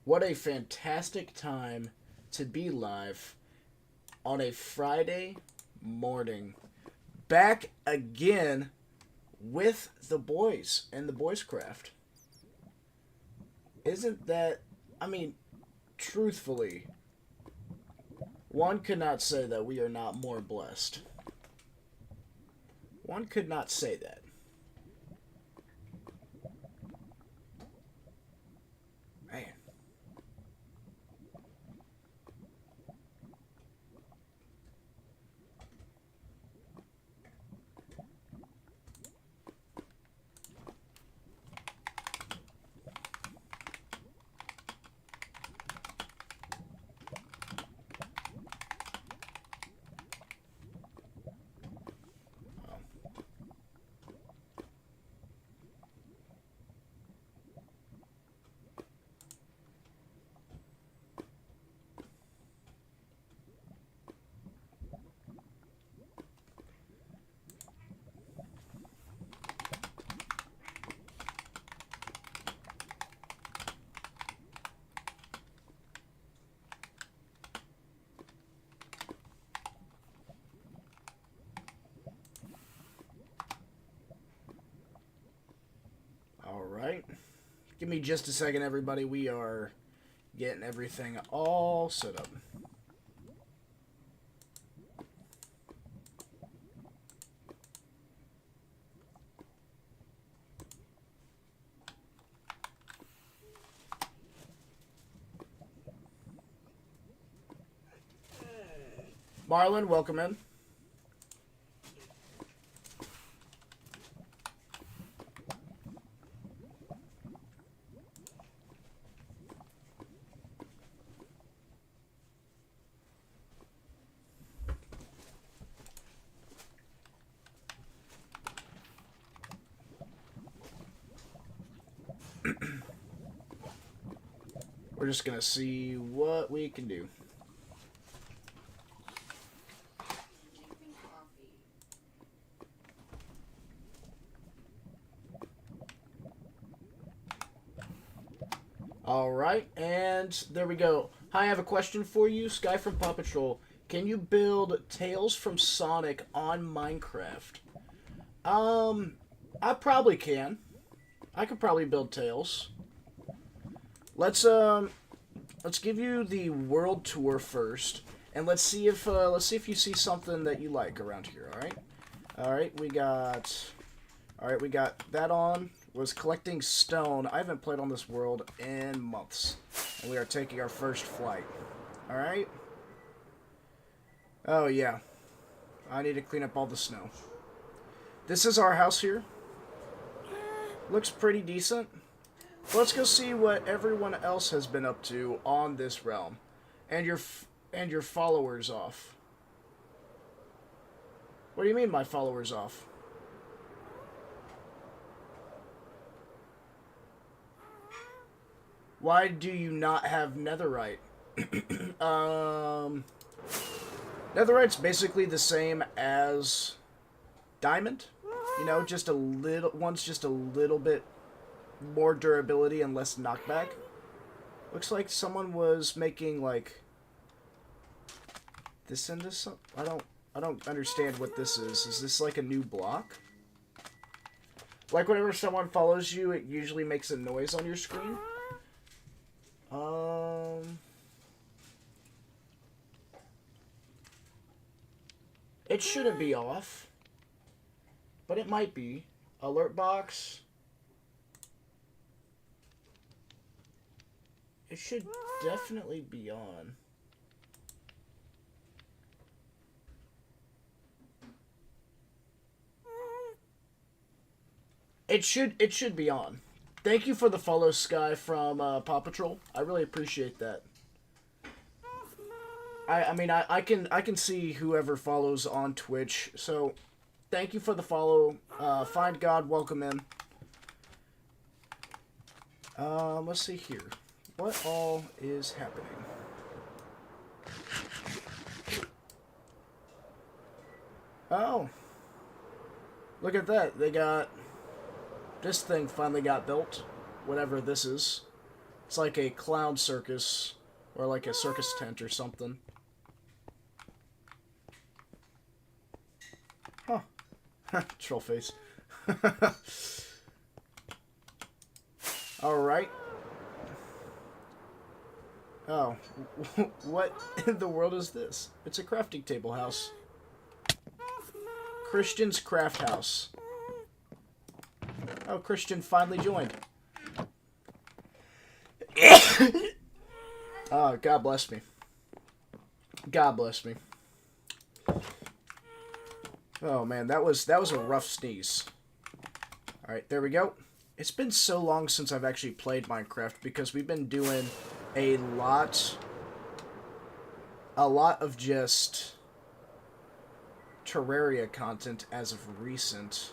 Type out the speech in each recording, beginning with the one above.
What a fantastic time to be live on a Friday morning. Back again with the boys and the BoisCraft. Isn't that, I mean, truthfully, one could not say that we are not more blessed. One could not say that. Man. All right. Give me just a second, everybody. We are getting everything all set up. Marlon, welcome in. We're just going to see what we can do. All right, and there we go. Hi, I have a question for you, Sky from Paw Patrol. Can you build Tails from Sonic on Minecraft? I probably can. I could probably build Tails. Let's give you the world tour first, and let's see if you see something that you like around here. All right, we got that on. Was collecting stone. I haven't played on this world in months, and we are taking our first flight. All right. Oh yeah, I need to clean up all the snow. This is our house here. Looks pretty decent. Let's go see what everyone else has been up to on this realm, and your followers off. What do you mean, my followers off? Why do you not have netherite? Netherite's basically the same as diamond. You know, just a little. One's just a little bit more durability and less knockback. Looks like someone was making like this into some. I don't understand what this is. Is this like a new block? Like whenever someone follows you, it usually makes a noise on your screen. It shouldn't be off, but it might be. Alert box. It should definitely be on. It should be on. Thank you for the follow, Sky from Paw Patrol. I really appreciate that. I can see whoever follows on Twitch. So, thank you for the follow. Find God, welcome in. Let's see here. What all is happening? Oh, look at that. They got this thing finally got built. Whatever this is. It's like a clown circus or like a circus tent or something. Huh. Troll face. Alright. Oh. What in the world is this? It's a crafting table house. Christian's Craft House. Oh, Christian finally joined. Oh, God bless me. God bless me. Oh man, that was a rough sneeze. Alright, there we go. It's been so long since I've actually played Minecraft because we've been doing a lot of just Terraria content as of recent.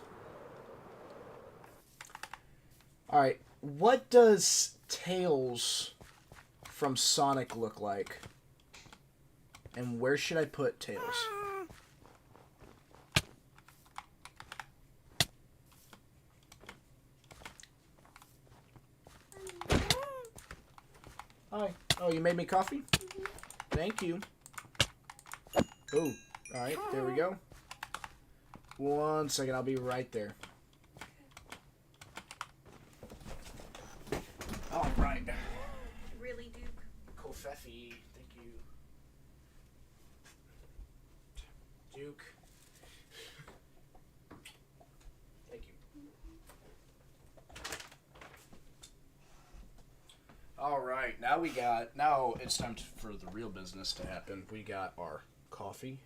Alright, what does Tails from Sonic look like? And where should I put Tails? Hi. Oh, you made me coffee? Thank you. Oh, alright, there we go. 1 second, I'll be right there. Alright. Really, Duke? Kofefi, thank you. Duke. Thank you. Alright, now it's time for the real business to happen. We got our coffee.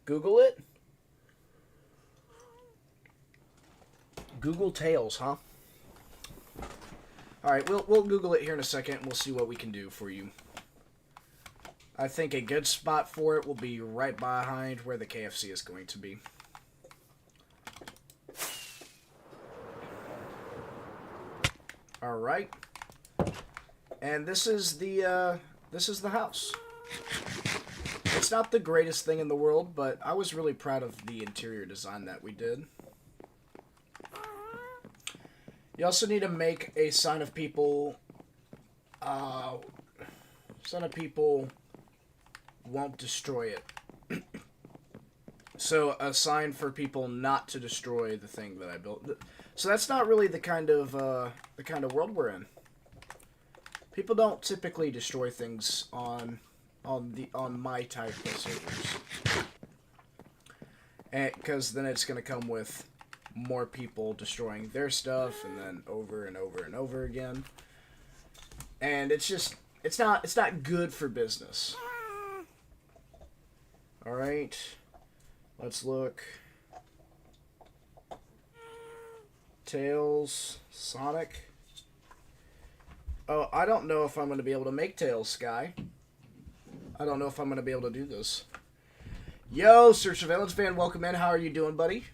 Google it? Google Tails, huh? Alright, we'll Google it here in a second, and we'll see what we can do for you. I think a good spot for it will be right behind where the KFC is going to be. Alright. And this is the house. It's not the greatest thing in the world, but I was really proud of the interior design that we did. You also need to make a sign of people. Sign of people won't destroy it. So a sign for people not to destroy the thing that I built. So that's not really the kind of world we're in. People don't typically destroy things on my type of servers, because then it's gonna come with more people destroying their stuff, and then over and over and over again. And it's not good for business. Alright. Let's look. Tails, Sonic. Oh, I don't know if I'm going to be able to make Tails, Sky. I don't know if I'm going to be able to do this. Yo, Sir Surveillance Fan, welcome in. How are you doing, buddy?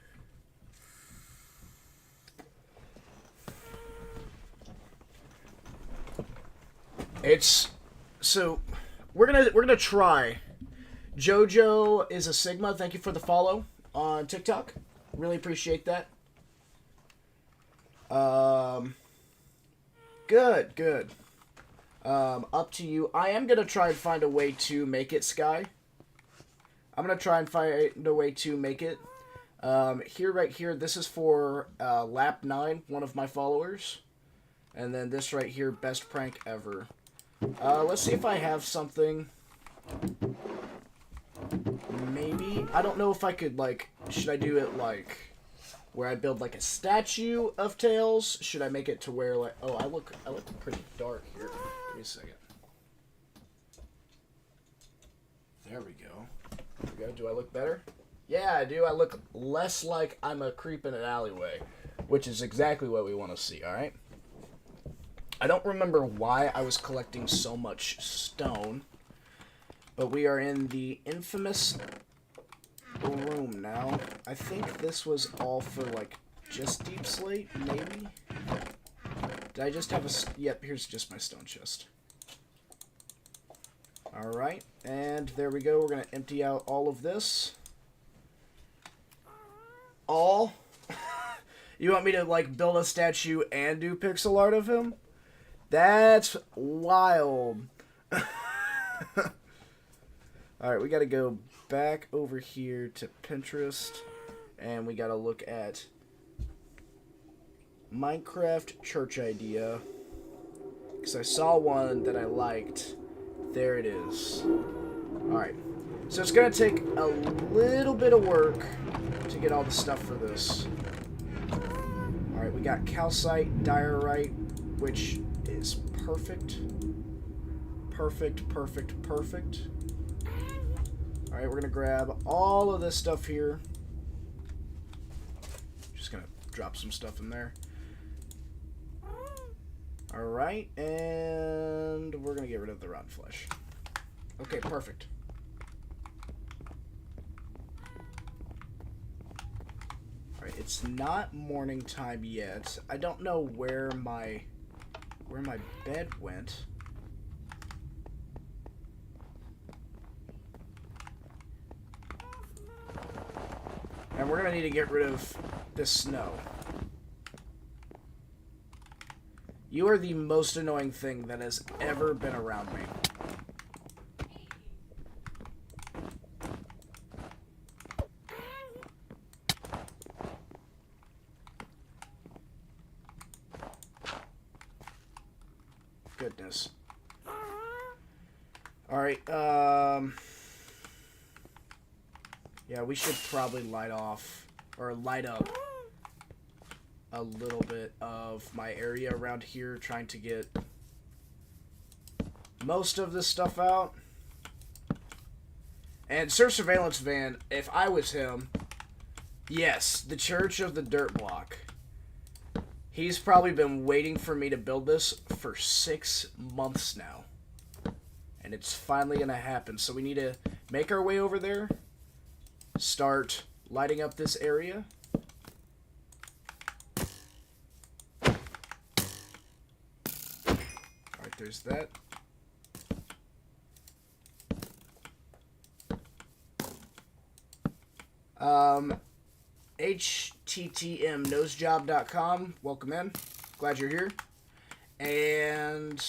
So we're gonna try. Jojo is a Sigma. Thank you for the follow on TikTok. Really appreciate that. Good. Up to you. I am gonna try and find a way to make it, Sky. I'm gonna try and find a way to make it. Right here, this is for Lap9, one of my followers. And then this right here, best prank ever. Let's see if I have something. Maybe. I don't know if I could, like, should I do it, like, where I build, like, a statue of Tails? Should I make it to where, like, oh, I look pretty dark here. Give me a second. There we go. There we go. Do I look better? Yeah, I do. I look less like I'm a creep in an alleyway, which is exactly what we want to see, alright? I don't remember why I was collecting so much stone, but we are in the infamous room now. I think this was all for, like, just deep slate, maybe? Did I just have a... Yep, here's just my stone chest. Alright, and there we go. We're going to empty out all of this. All? You want me to, like, build a statue and do pixel art of him? That's wild. Alright, we gotta go back over here to Pinterest. And we gotta look at Minecraft church idea. Because I saw one that I liked. There it is. Alright. So it's going to take a little bit of work to get all the stuff for this. Alright, we got calcite, diorite, which is perfect. Perfect, perfect, perfect. Alright, we're going to grab all of this stuff here. Just going to drop some stuff in there. Alright, and we're going to get rid of the rotten flesh. Okay, perfect. Alright, it's not morning time yet. I don't know where my bed went. And we're going to need to get rid of this snow. You are the most annoying thing that has ever been around me. Goodness. Alright, yeah, we should probably light up a little bit of my area around here, trying to get most of this stuff out. And Sir Surveillance Van, if I was him, yes, the Church of the Dirt Block. He's probably been waiting for me to build this for 6 months now. And it's finally going to happen. So we need to make our way over there. Start lighting up this area. Alright, there's that. HTTMnosejob.com. Welcome in. Glad you're here. And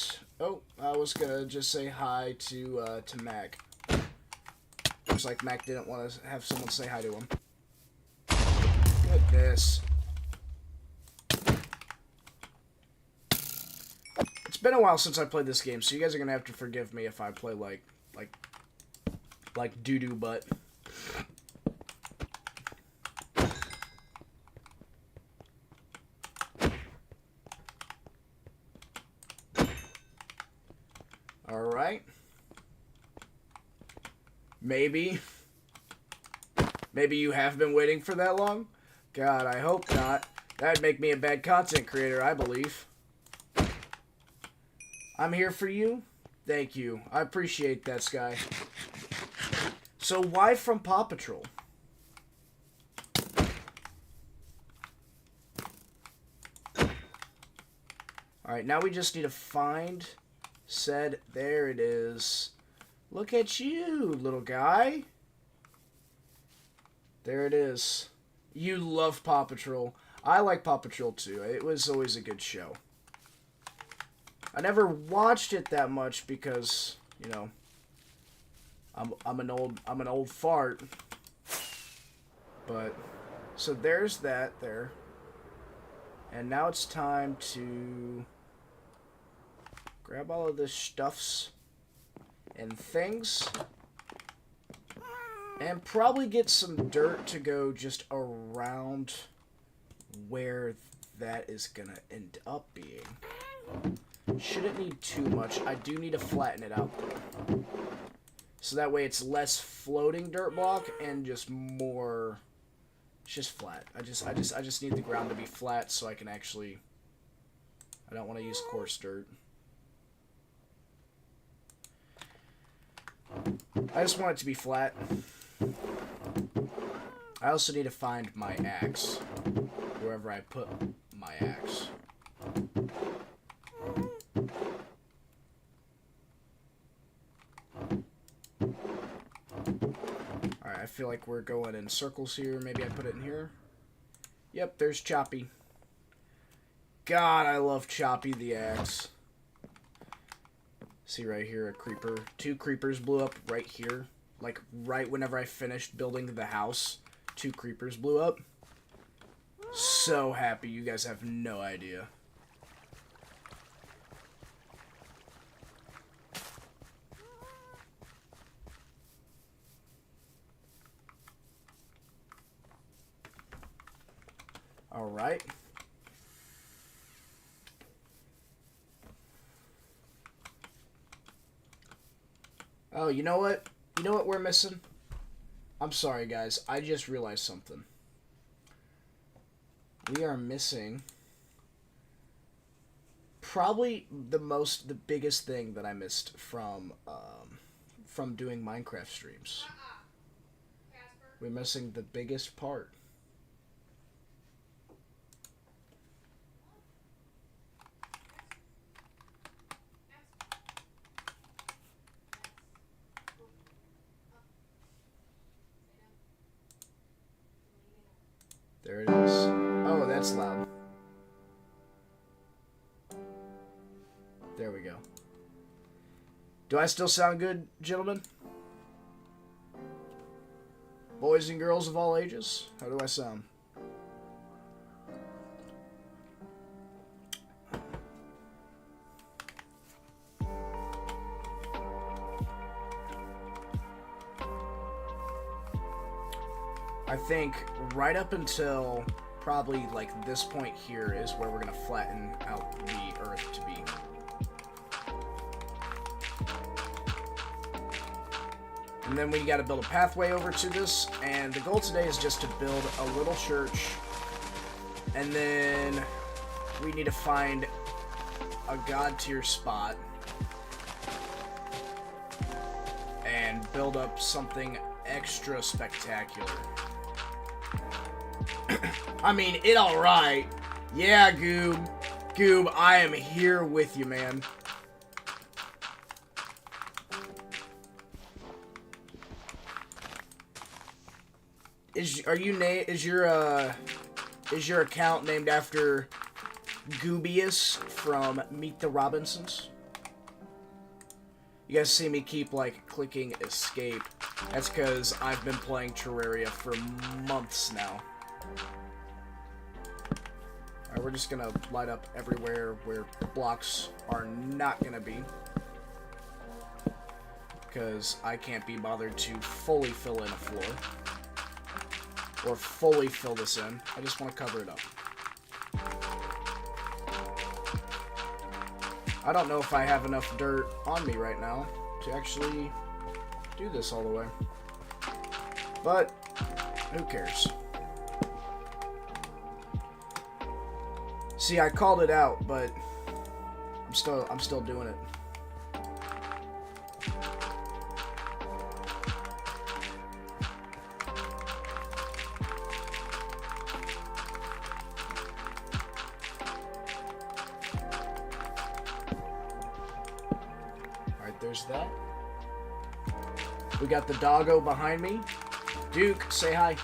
oh, I was gonna just say hi to Mac. Looks like Mac didn't want to have someone say hi to him. Goodness. It's been a while since I played this game, so you guys are gonna have to forgive me if I play like doo-doo butt. Alright. Maybe you have been waiting for that long? God, I hope not. That'd make me a bad content creator, I believe. I'm here for you. Thank you. I appreciate that, Sky. So why from Paw Patrol? Alright, now we just need to find said, there it is. Look at you, little guy. There it is. You love Paw Patrol. I like Paw Patrol too. It was always a good show. I never watched it that much because, you know, I'm an old fart. But so there's that there. And now it's time to grab all of the stuffs and things. And probably get some dirt to go just around where that is gonna end up being. Shouldn't need too much. I do need to flatten it out though. So that way it's less floating dirt block and just more, it's just flat. I just need the ground to be flat so I can actually, I don't want to use coarse dirt. I just want it to be flat. I also need to find my axe, wherever I put my axe. Alright, I feel like we're going in circles here. Maybe I put it in here. Yep, there's Choppy. God, I love Choppy the axe. See right here, a creeper. 2 creepers blew up right here. Like, right whenever I finished building the house, 2 creepers blew up. So happy, you guys have no idea. Alright. Oh, you know what? You know what we're missing? I'm sorry, guys. I just realized something. We are missing probably the biggest thing that I missed from doing Minecraft streams. We're missing the biggest part. There it is. Oh, that's loud. There we go. Do I still sound good, gentlemen? Boys and girls of all ages? How do I sound? I think right up until probably like this point here is where we're gonna flatten out the earth to be. And then we gotta build a pathway over to this, and the goal today is just to build a little church, and then we need to find a god tier spot and build up something extra spectacular. I mean, it alright. Yeah, Goob. Goob, I am here with you, man. Is your account named after Goobius from Meet the Robinsons? You guys see me keep like clicking escape. That's because I've been playing Terraria for months now. Alright, we're just gonna light up everywhere where blocks are not gonna be. Because I can't be bothered to fully fill in a floor. Or fully fill this in. I just want to cover it up. I don't know if I have enough dirt on me right now to actually do this all the way. But who cares? See, I called it out, but I'm still doing it. There's that. We got the doggo behind me. Duke, say hi.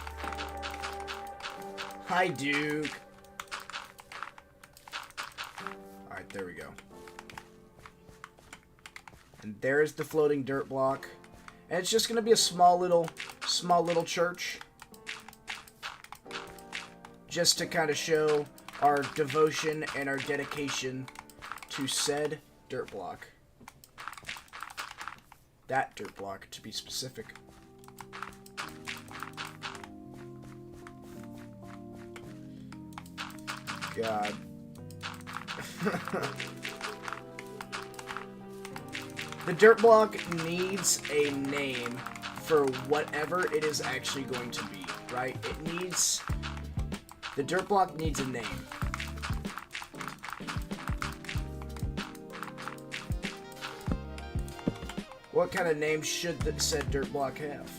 Hi, Duke. Alright, there we go. And there's the floating dirt block. And it's just gonna be a small little church. Just to kind of show our devotion and our dedication to said dirt block. That dirt block, to be specific. God. The dirt block needs a name for whatever it is actually going to be, right? The dirt block needs a name. What kind of name should said dirt block have?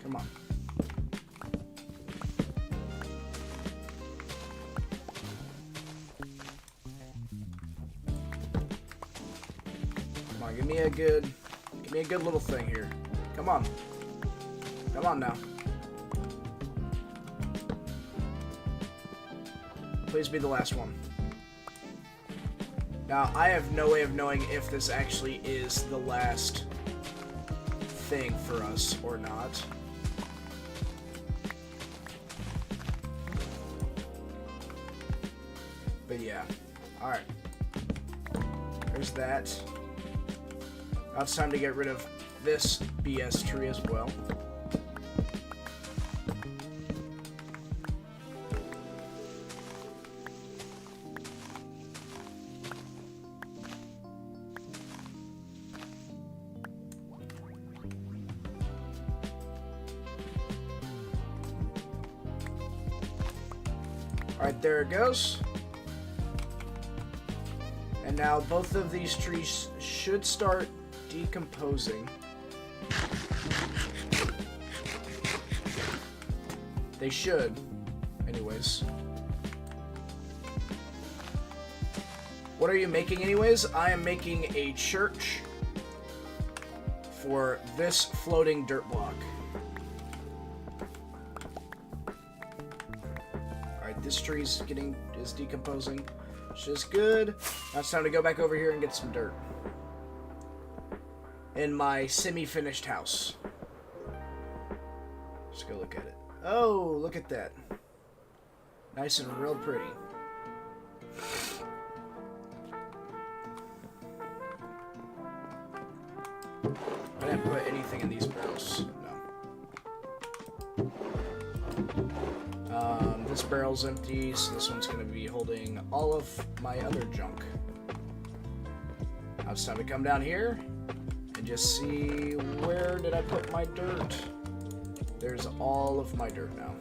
Come on. Come on, give me a good little thing here. Come on. Come on now. Please be the last one. Now, I have no way of knowing if this actually is the last thing for us or not. But yeah. Alright. There's that. Now it's time to get rid of this BS tree as well. Alright, there it goes. And now both of these trees should start decomposing. They should. Anyways. What are you making anyways? I am making a church for this floating dirt block. This tree is decomposing, which is good. Now it's time to go back over here and get some dirt in my semi-finished house. Let's go look at it. Oh, look at that. Nice and real pretty. I didn't put anything in these barrels. No. This barrel's empty, so this one's going to be holding all of my other junk. Now it's time to come down here and just see where did I put my dirt. There's all of my dirt now.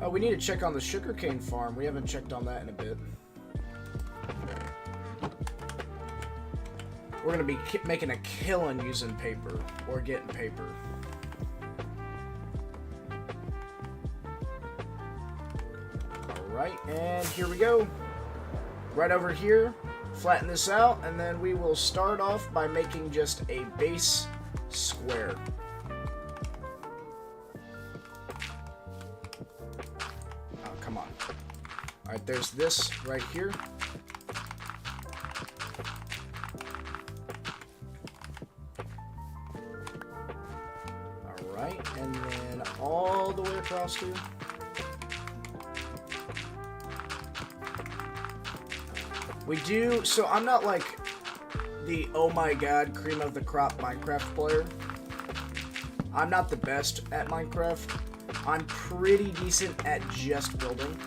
Oh, we need to check on the sugarcane farm. We haven't checked on that in a bit. We're going to be making a killing using paper, or getting paper. Alright, and here we go. Right over here, flatten this out, and then we will start off by making just a base square. Oh, come on. Alright, there's this right here. Alright, and then all the way across here. We do, so I'm not like the oh my god cream of the crop Minecraft player. I'm not the best at Minecraft. I'm pretty decent at just building.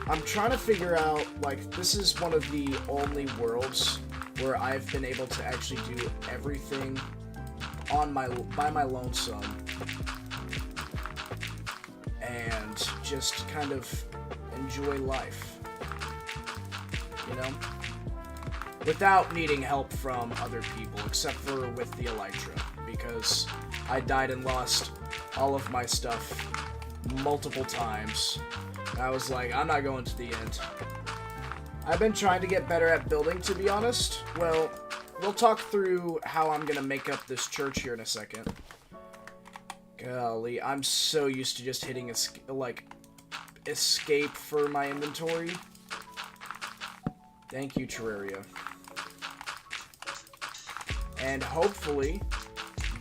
I'm trying to figure out, like, this is one of the only worlds where I've been able to actually do everything on by my lonesome and just kind of enjoy life. You know? Without needing help from other people, except for with the Elytra, because I died and lost all of my stuff multiple times. And I was like, I'm not going to the end. I've been trying to get better at building, to be honest. Well, we'll talk through how I'm gonna make up this church here in a second. Golly, I'm so used to just hitting escape for my inventory. Thank you, Terraria. And hopefully,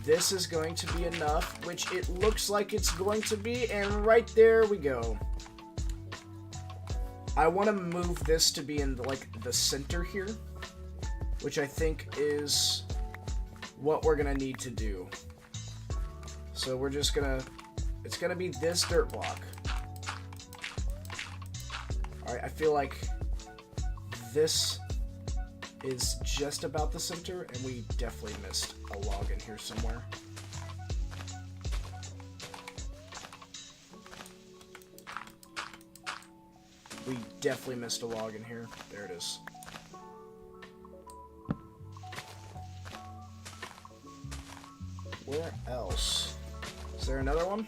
this is going to be enough, which it looks like it's going to be, and right there we go. I want to move this to be in, like, the center here, which I think is what we're going to need to do. So we're just going to, it's going to be this dirt block. Alright, I feel like this is just about the center, and we definitely missed a log in here somewhere. We definitely missed a log in here. There it is. Where else? Is there another one?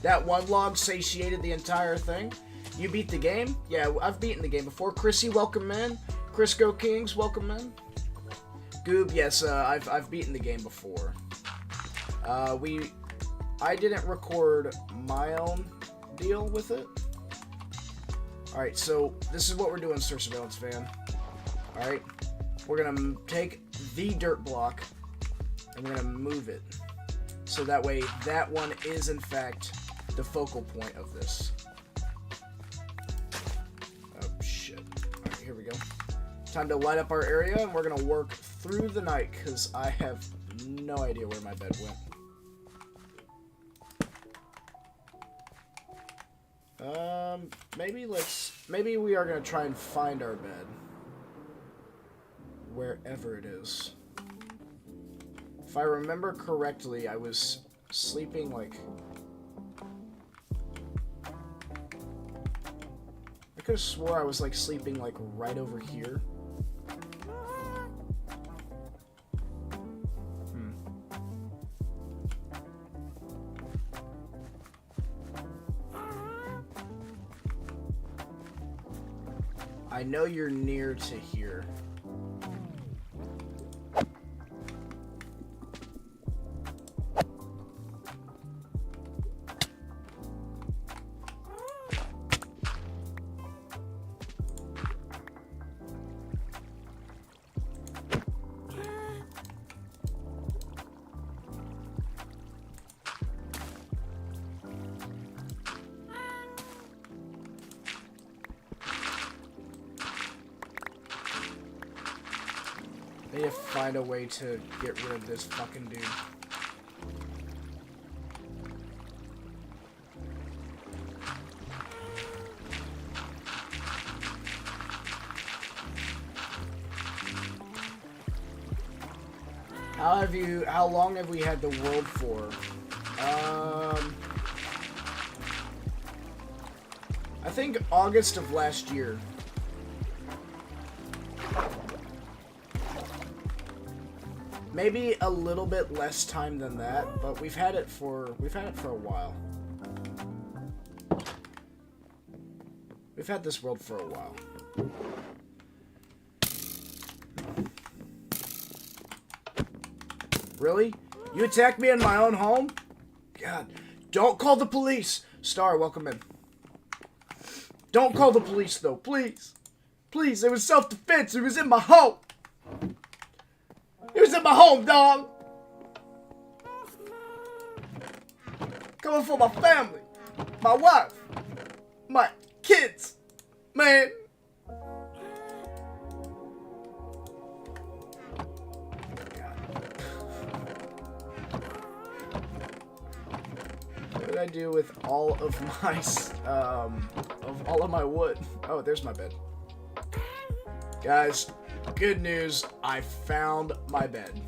That one log satiated the entire thing. You beat the game? Yeah, I've beaten the game before. Chrissy, welcome in. Crisco Kings, welcome in. Goob, yes, I've beaten the game before. I didn't record my own deal with it. Alright, so this is what we're doing, Sir Surveillance Van. Alright, we're gonna take the dirt block and we're gonna move it. So that way, that one is in fact the focal point of this. Oh shit. Alright, here we go. Time to light up our area and we're gonna work through the night because I have no idea where my bed went. Maybe we are gonna try and find our bed. Wherever it is. If I remember correctly, I was sleeping like... I could have swore I was like sleeping like right over here. I know you're near to here. I need to find a way to get rid of this fucking dude. How long have we had the world for? I think August of last year. Maybe a little bit less time than that, but we've had it for a while. We've had this world for a while. Really? You attacked me in my own home? God. Don't call the police! Star, welcome in. Don't call the police, though. Please. Please, it was self-defense. It was in my home. It was in my home, dog. Coming for my family. My wife. My kids. Man. What did I do with all of my wood? Oh, there's my bed. Guys, good news, I found my bed.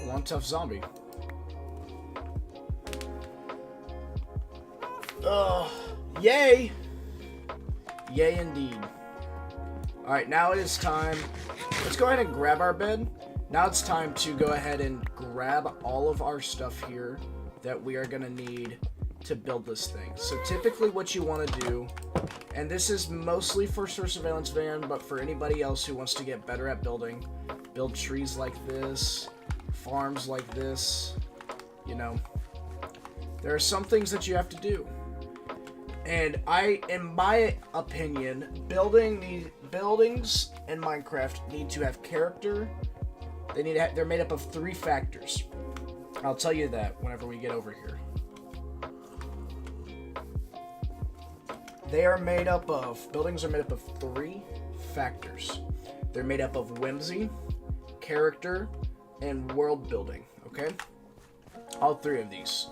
One tough zombie. Oh, yay! Yay indeed. Alright, now it is time. Let's go ahead and grab our bed. Now it's time to go ahead and grab all of our stuff here that we are going to need to build this thing. So typically what you want to do, and this is mostly for Surveillance Van, but for anybody else who wants to get better at building, build trees like this, farms like this, you know. There are some things that you have to do. And in my opinion, building the buildings in Minecraft need to have character. They're made up of 3 factors. I'll tell you that whenever we get over here. Buildings are made up of 3 factors. They're made up of whimsy, character, and world building, okay? All 3 of these.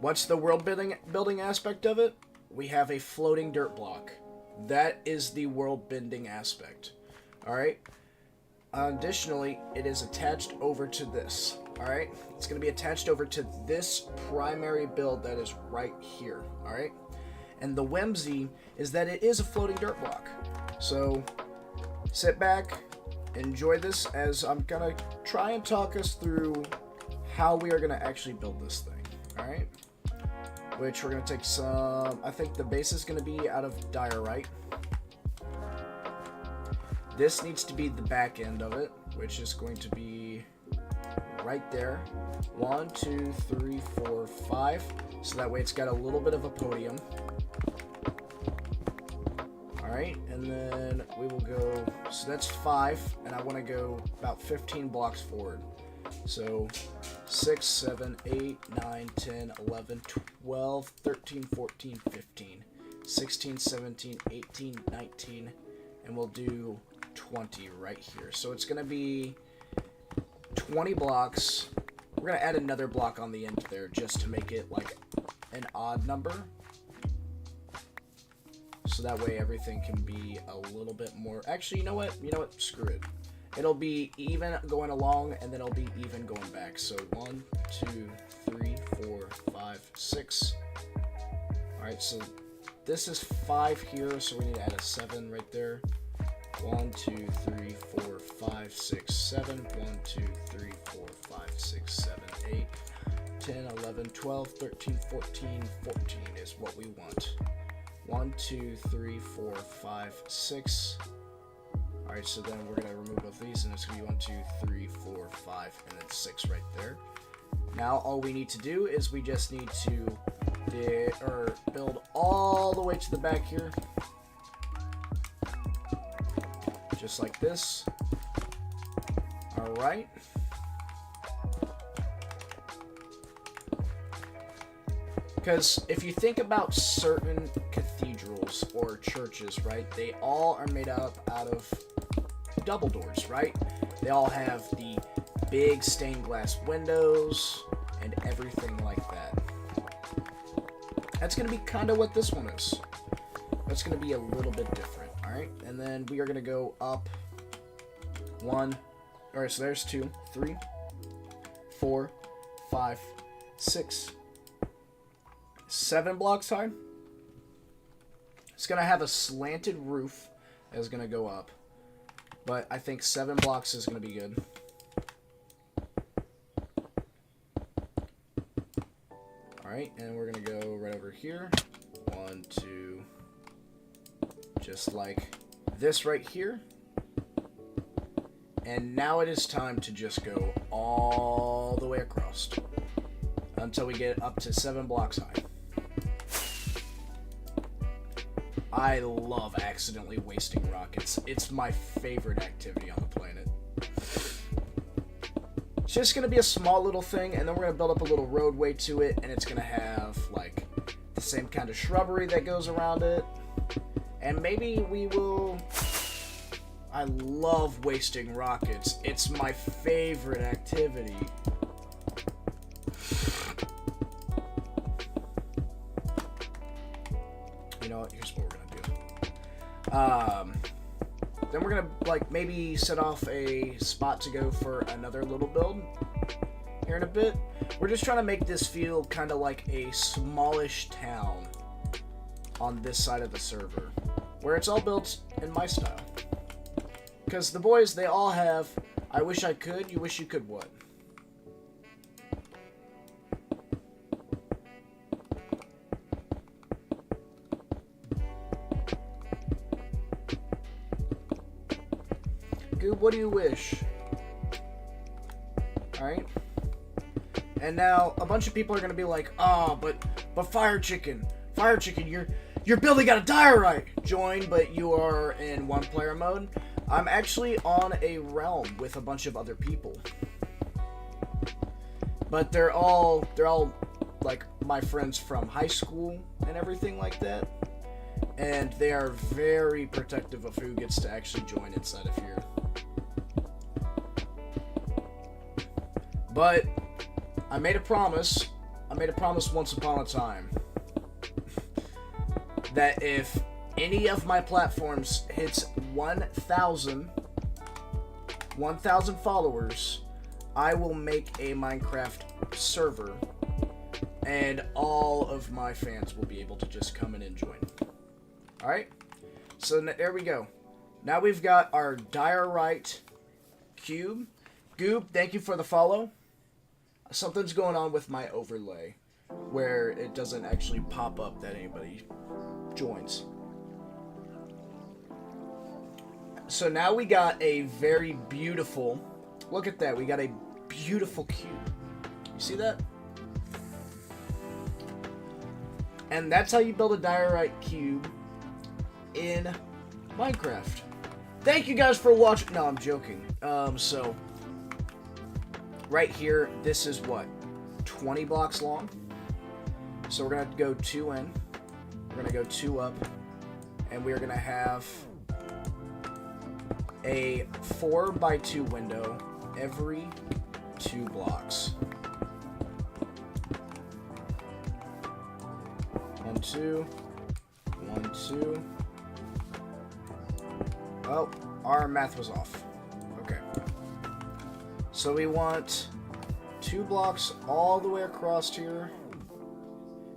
What's the world building aspect of it? We have a floating dirt block. That is the world bending aspect. Alright? Additionally, it is attached over to this. Alright? It's going to be attached over to this primary build that is right here. Alright? And the whimsy is that it is a floating dirt block. So sit back, enjoy this as I'm gonna try and talk us through how we are gonna actually build this thing. Alright? Which we're gonna take some, I think the base is gonna be out of diorite. This needs to be the back end of it, which is going to be right there. 1, 2, 3, 4, 5. So that way it's got a little bit of a podium. Alright, and then we will go, so that's 5, and I want to go about 15 blocks forward. So 6, 7, 8, 9, 10, 11, 12, 13, 14, 15, 16, 17, 18, 19, and we'll do 20 right here. So it's going to be 20 blocks. We're going to add another block on the end there just to make it like an odd number. So that way everything can be a little bit more... Actually, you know what? Screw it. It'll be even going along, and then it'll be even going back. So 1, 2, 3, 4, 5, 6. Alright, so this is 5 here, so we need to add a 7 right there. 1, 2, 3, 4, 5, 6, 7. 1, 2, 3, 4, 5, 6, 7, 8, 10, 11, 12, 13, 14, 14 is what we want. 1, 2, 3, 4, 5, 6. Alright, so then we're going to remove both these, and it's going to be 1, 2, 3, 4, 5, and then 6 right there. Now, all we need to do is we just need to build all the way to the back here. Just like this. Alright. Because if you think about certain cathedrals or churches, right, they all are made up out of double doors, right? They all have the big stained glass windows and everything like that. That's going to be kind of what this one is. That's going to be a little bit different, alright? And then we are going to go up 1, alright, so there's 2, 3, 4, 5, 6, 7 blocks high. It's going to have a slanted roof that is going to go up. But I think 7 blocks is going to be good. Alright, and we're going to go right over here. 1, 2, just like this right here. And now it is time to just go all the way across until we get up to 7 blocks high. I love accidentally wasting rockets. It's my favorite activity on the planet. It's just going to be a small little thing, and then we're going to build up a little roadway to it, and it's going to have, like, the same kind of shrubbery that goes around it. And maybe we will... I love wasting rockets. It's my favorite activity. You know what? Here's what we're gonna do. Then we're gonna like maybe set off a spot to go for another little build here in a bit. We're just trying to make this feel kind of like a smallish town on this side of the server, where it's all built in my style. Because the boys, they all have, I wish I could, you wish you could what? Goob, what do you wish? Alright. And now, a bunch of people are going to be like, oh, but Fire Chicken, your building got a diorite! Join, but you are in one-player mode. I'm actually on a realm with a bunch of other people. But they're all like my friends from high school and everything like that. And they are very protective of who gets to actually join inside of here. But I made a promise. Once upon a time that if any of my platforms hits 1,000 followers, I will make a Minecraft server, and all of my fans will be able to just come in and join. Alright? So there we go. Now we've got our diorite cube. Goob, thank you for the follow. Something's going on with my overlay where it doesn't actually pop up that anybody joins. So now we got a very beautiful, look at that, we got a beautiful cube. You see that? And that's how you build a diorite cube in Minecraft. Thank you guys for watching. No, I'm joking. So right here, this is what? 20 blocks long. So we're gonna go 2 in. We're gonna go 2 up. And we're gonna have a 4x2 window every 2 blocks. 1, 2. 1, 2. Oh, our math was off. Okay. So we want 2 blocks all the way across here.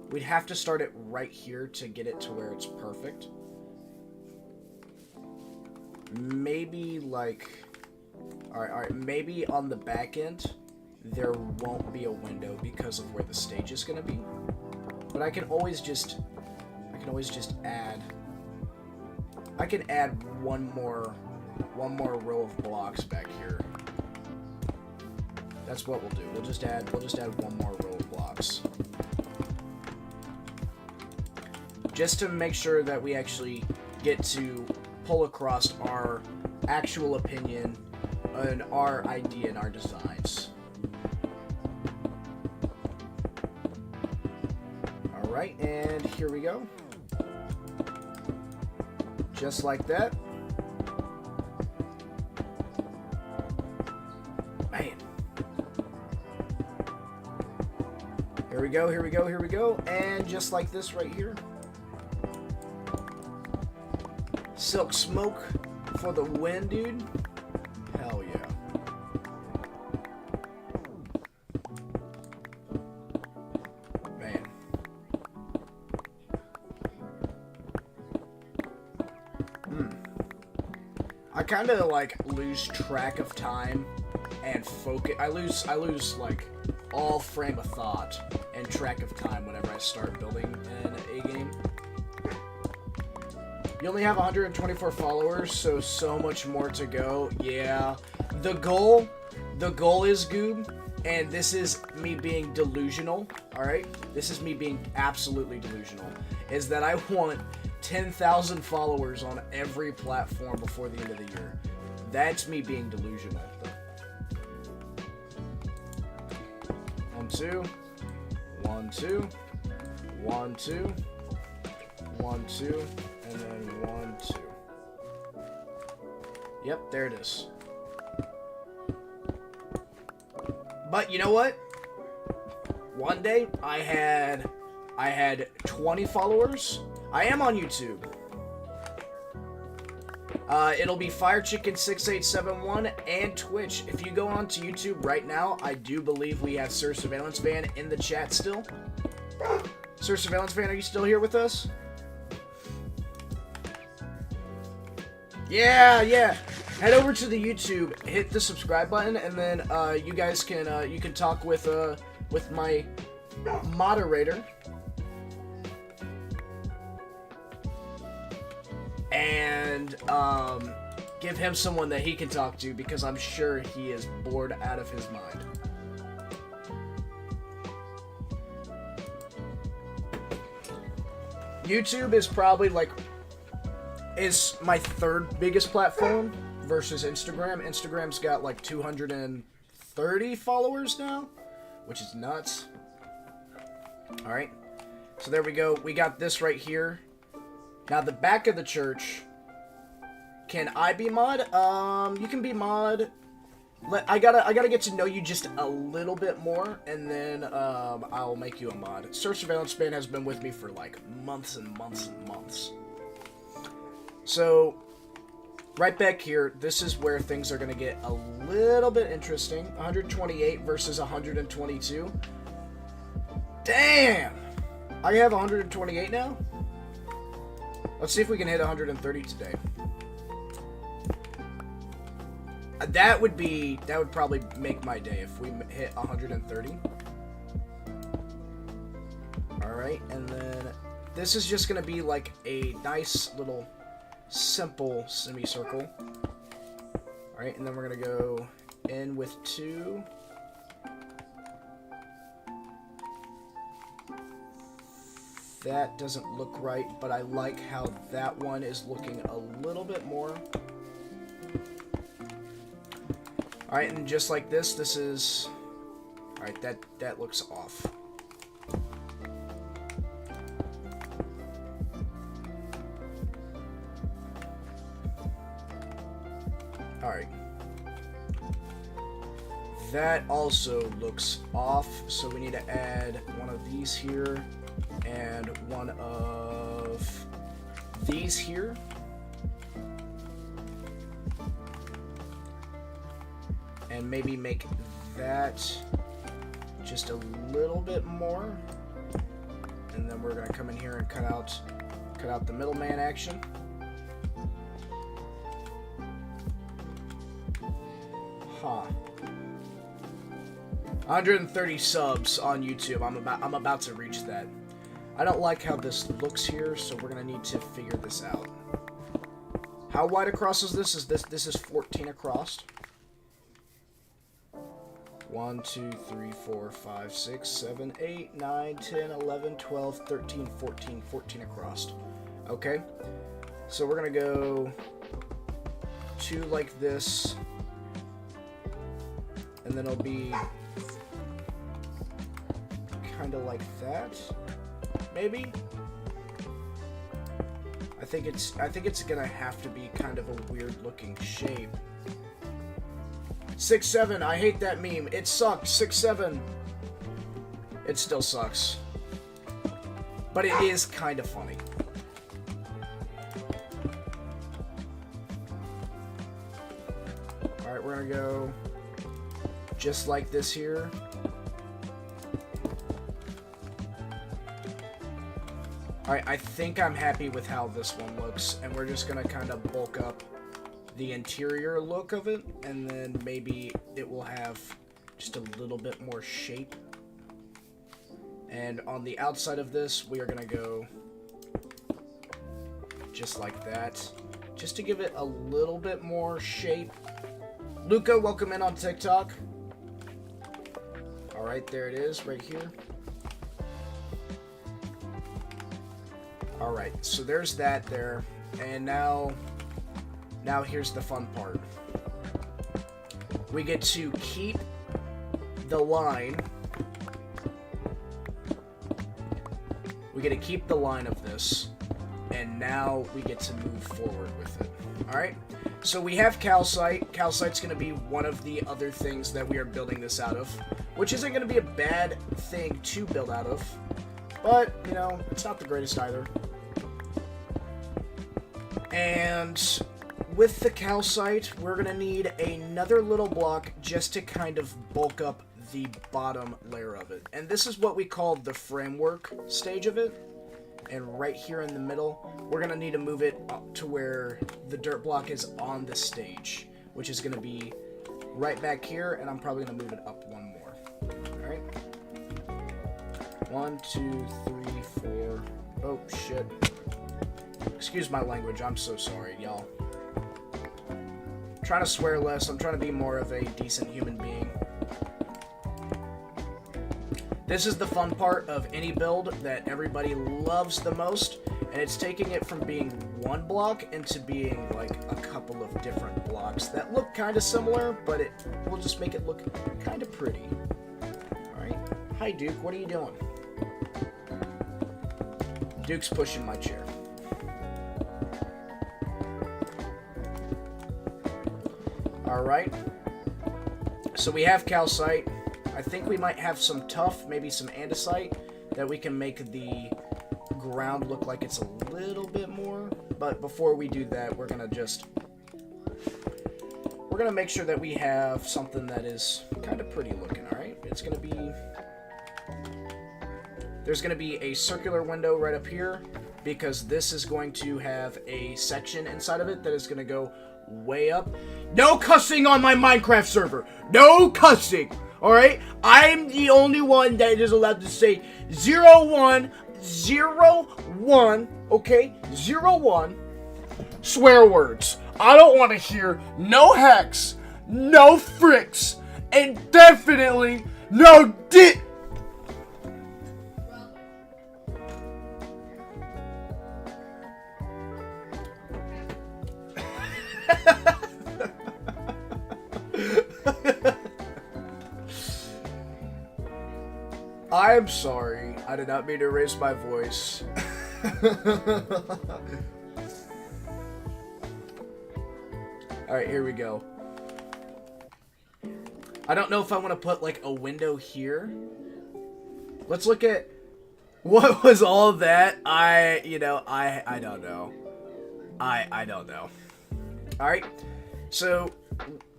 We'd have to start it right here to get it to where it's perfect. Maybe like... Alright, maybe on the back end, there won't be a window because of where the stage is going to be. But I can always just add... I can add one more row of blocks back here. That's what we'll do. We'll just add one more row of blocks. Just to make sure that we actually get to pull across our actual opinion and our idea and our designs. Alright, and here we go. Just like that. Man. Here we go, here we go, here we go. And just like this right here. Silk smoke for the win, dude. Hell yeah. Man. I kind of like lose track of time and focus. I lose like all frame of thought and track of time whenever I start building in a game. You only have 124 followers, so much more to go. Yeah. The goal is Goob, and this is me being delusional, alright? This is me being absolutely delusional, is that I want 10,000 followers on every platform before the end of the year. That's me being delusional. 1, 2. 1, 2. 1, 2. 1, 2. And then 1, 2. Yep, there it is. But you know what? One day I had 20 followers. I am on YouTube. It'll be FireChicken6871 and Twitch. If you go on to YouTube right now, I do believe we have Sir Surveillance Van in the chat still. Sir Surveillance Van, are you still here with us? Yeah. Head over to the YouTube, hit the subscribe button, and then you guys can you can talk with my moderator. And give him someone that he can talk to, because I'm sure he is bored out of his mind. YouTube is probably is my 3rd biggest platform versus Instagram. Instagram's got like 230 followers now, which is nuts. Alright, so there we go. We got this right here. Now the back of the church, can I be mod? You can be mod. I gotta get to know you just a little bit more, and then I'll make you a mod. Sir Surveillance Fan has been with me for like months and months and months. So right back here, this is where things are gonna get a little bit interesting. 128 versus 122. Damn! I have 128 now? Let's see if we can hit 130 today. That would probably make my day if we hit 130. Alright, and then this is just gonna be like a nice little simple semicircle. Alright, and then we're gonna go in with 2. That doesn't look right, but I like how that one is looking a little bit more. Alright, and just like this is... Alright, that looks off. Alright. That also looks off, so we need to add one of these here and one of these here. And maybe make that just a little bit more. And then we're gonna come in here and cut out the middleman action. Huh. 130 subs on YouTube. I'm about to reach that. I don't like how this looks here, so we're gonna need to figure this out. How wide across is this? This is 14 across. 1, 2, 3, 4, 5, 6, 7, 8, 9, 10, 11, 12, 13, 14, 14 across. Okay. So we're gonna go 2 like this. And then it'll be kind of like that. Maybe. I think it's gonna have to be kind of a weird looking shape. 6-7. I hate that meme. It sucked. 6-7. It still sucks, but it is kind of funny. All right, we're gonna go just like this here. Alright, I think I'm happy with how this one looks, and we're just gonna kind of bulk up the interior look of it, and then maybe it will have just a little bit more shape. And on the outside of this, we are gonna go just like that, just to give it a little bit more shape. Luca, welcome in on TikTok. Alright, there it is, right here. Alright, so there's that there. And now here's the fun part. We get to keep the line. We get to keep the line of this. And now we get to move forward with it. Alright? So we have calcite. Calcite's going to be one of the other things that we are building this out of. Which isn't going to be a bad thing to build out of. But, you know, it's not the greatest either. And with the calcite, we're going to need another little block just to kind of bulk up the bottom layer of it. And this is what we call the framework stage of it. And right here in the middle, we're going to need to move it up to where the dirt block is on the stage, which is going to be right back here, and I'm probably going to move it up one more. Alright. 1, 2, 3, 4. Oh, shit. Excuse my language, I'm so sorry, y'all. I'm trying to swear less, I'm trying to be more of a decent human being. This is the fun part of any build that everybody loves the most, and it's taking it from being one block into being like a couple of different blocks that look kind of similar, but it will just make it look kind of pretty. Alright. Hi, Duke, what are you doing? Duke's pushing my chair. Alright. So we have calcite. I think we might have some tuff, maybe some andesite, that we can make the ground look like it's a little bit more. But before we do that, we're gonna make sure that we have something that is kind of pretty looking, alright? It's gonna be There's going to be a circular window right up here because this is going to have a section inside of it that is going to go way up. No cussing on my Minecraft server. No cussing. All right? I'm the only one that is allowed to say 0101, okay? 01 swear words. I don't want to hear no hex, no fricks, and definitely no dick. I am sorry. I did not mean to raise my voice. Alright, here we go. I don't know if I want to put like a window here. Let's look at what was all that. I don't know. I don't know. Alright, so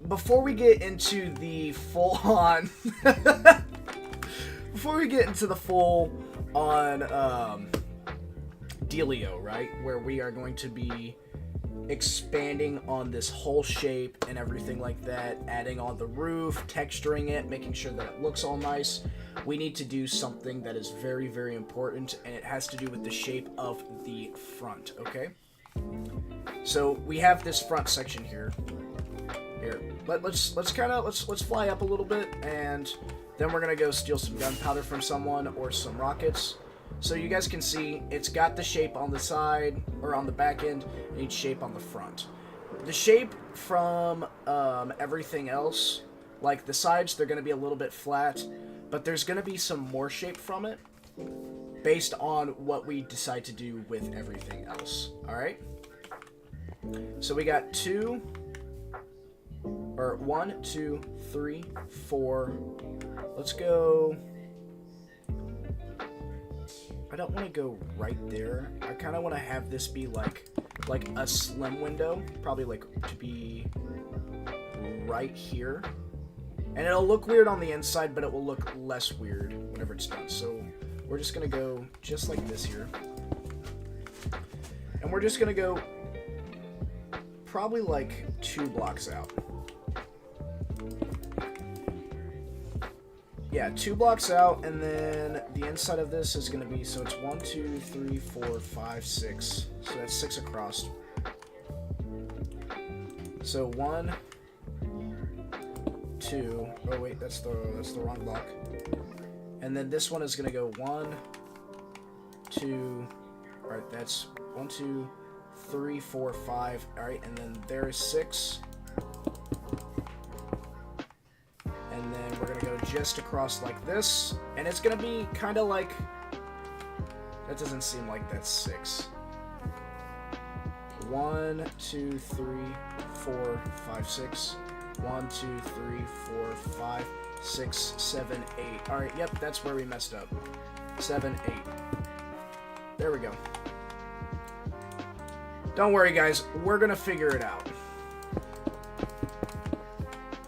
before we get into the full-on dealio, right, where we are going to be expanding on this whole shape and everything like that, adding on the roof, texturing it, making sure that it looks all nice, we need to do something that is very, very important, and it has to do with the shape of the front, okay? So we have this front section here. Here, let's fly up a little bit, and then we're gonna go steal some gunpowder from someone or some rockets. So you guys can see it's got the shape on the side or on the back end, and each shape on the front. The shape from everything else, like the sides, they're gonna be a little bit flat, but there's gonna be some more shape from it based on what we decide to do with everything else. All right. So we got 1, 2, 3, 4. Let's go. I don't want to go right there. I kind of want to have this be like a slim window, probably like to be right here. And it'll look weird on the inside, but it will look less weird whenever it's done. So we're just going to go just like this here. And we're just going to go probably like 2 blocks out. Yeah, 2 blocks out, and then the inside of this is going to be, so it's 1, 2, 3, 4, 5, 6. So that's 6 across. So 1, 2. Oh wait, that's the wrong block. And then this one is going to go 1, 2. All right, that's 1, 2, 3, 4, 5. All right, and then there's 6. And then we're going to go just across like this. And it's going to be kind of like... That doesn't seem like that's 6. 1, 2, 3, 4, 5, 6. 1, 2, 3, 4, 5, 6, 7, 8. Alright, yep, that's where we messed up. 7, 8. There we go. Don't worry, guys. We're going to figure it out.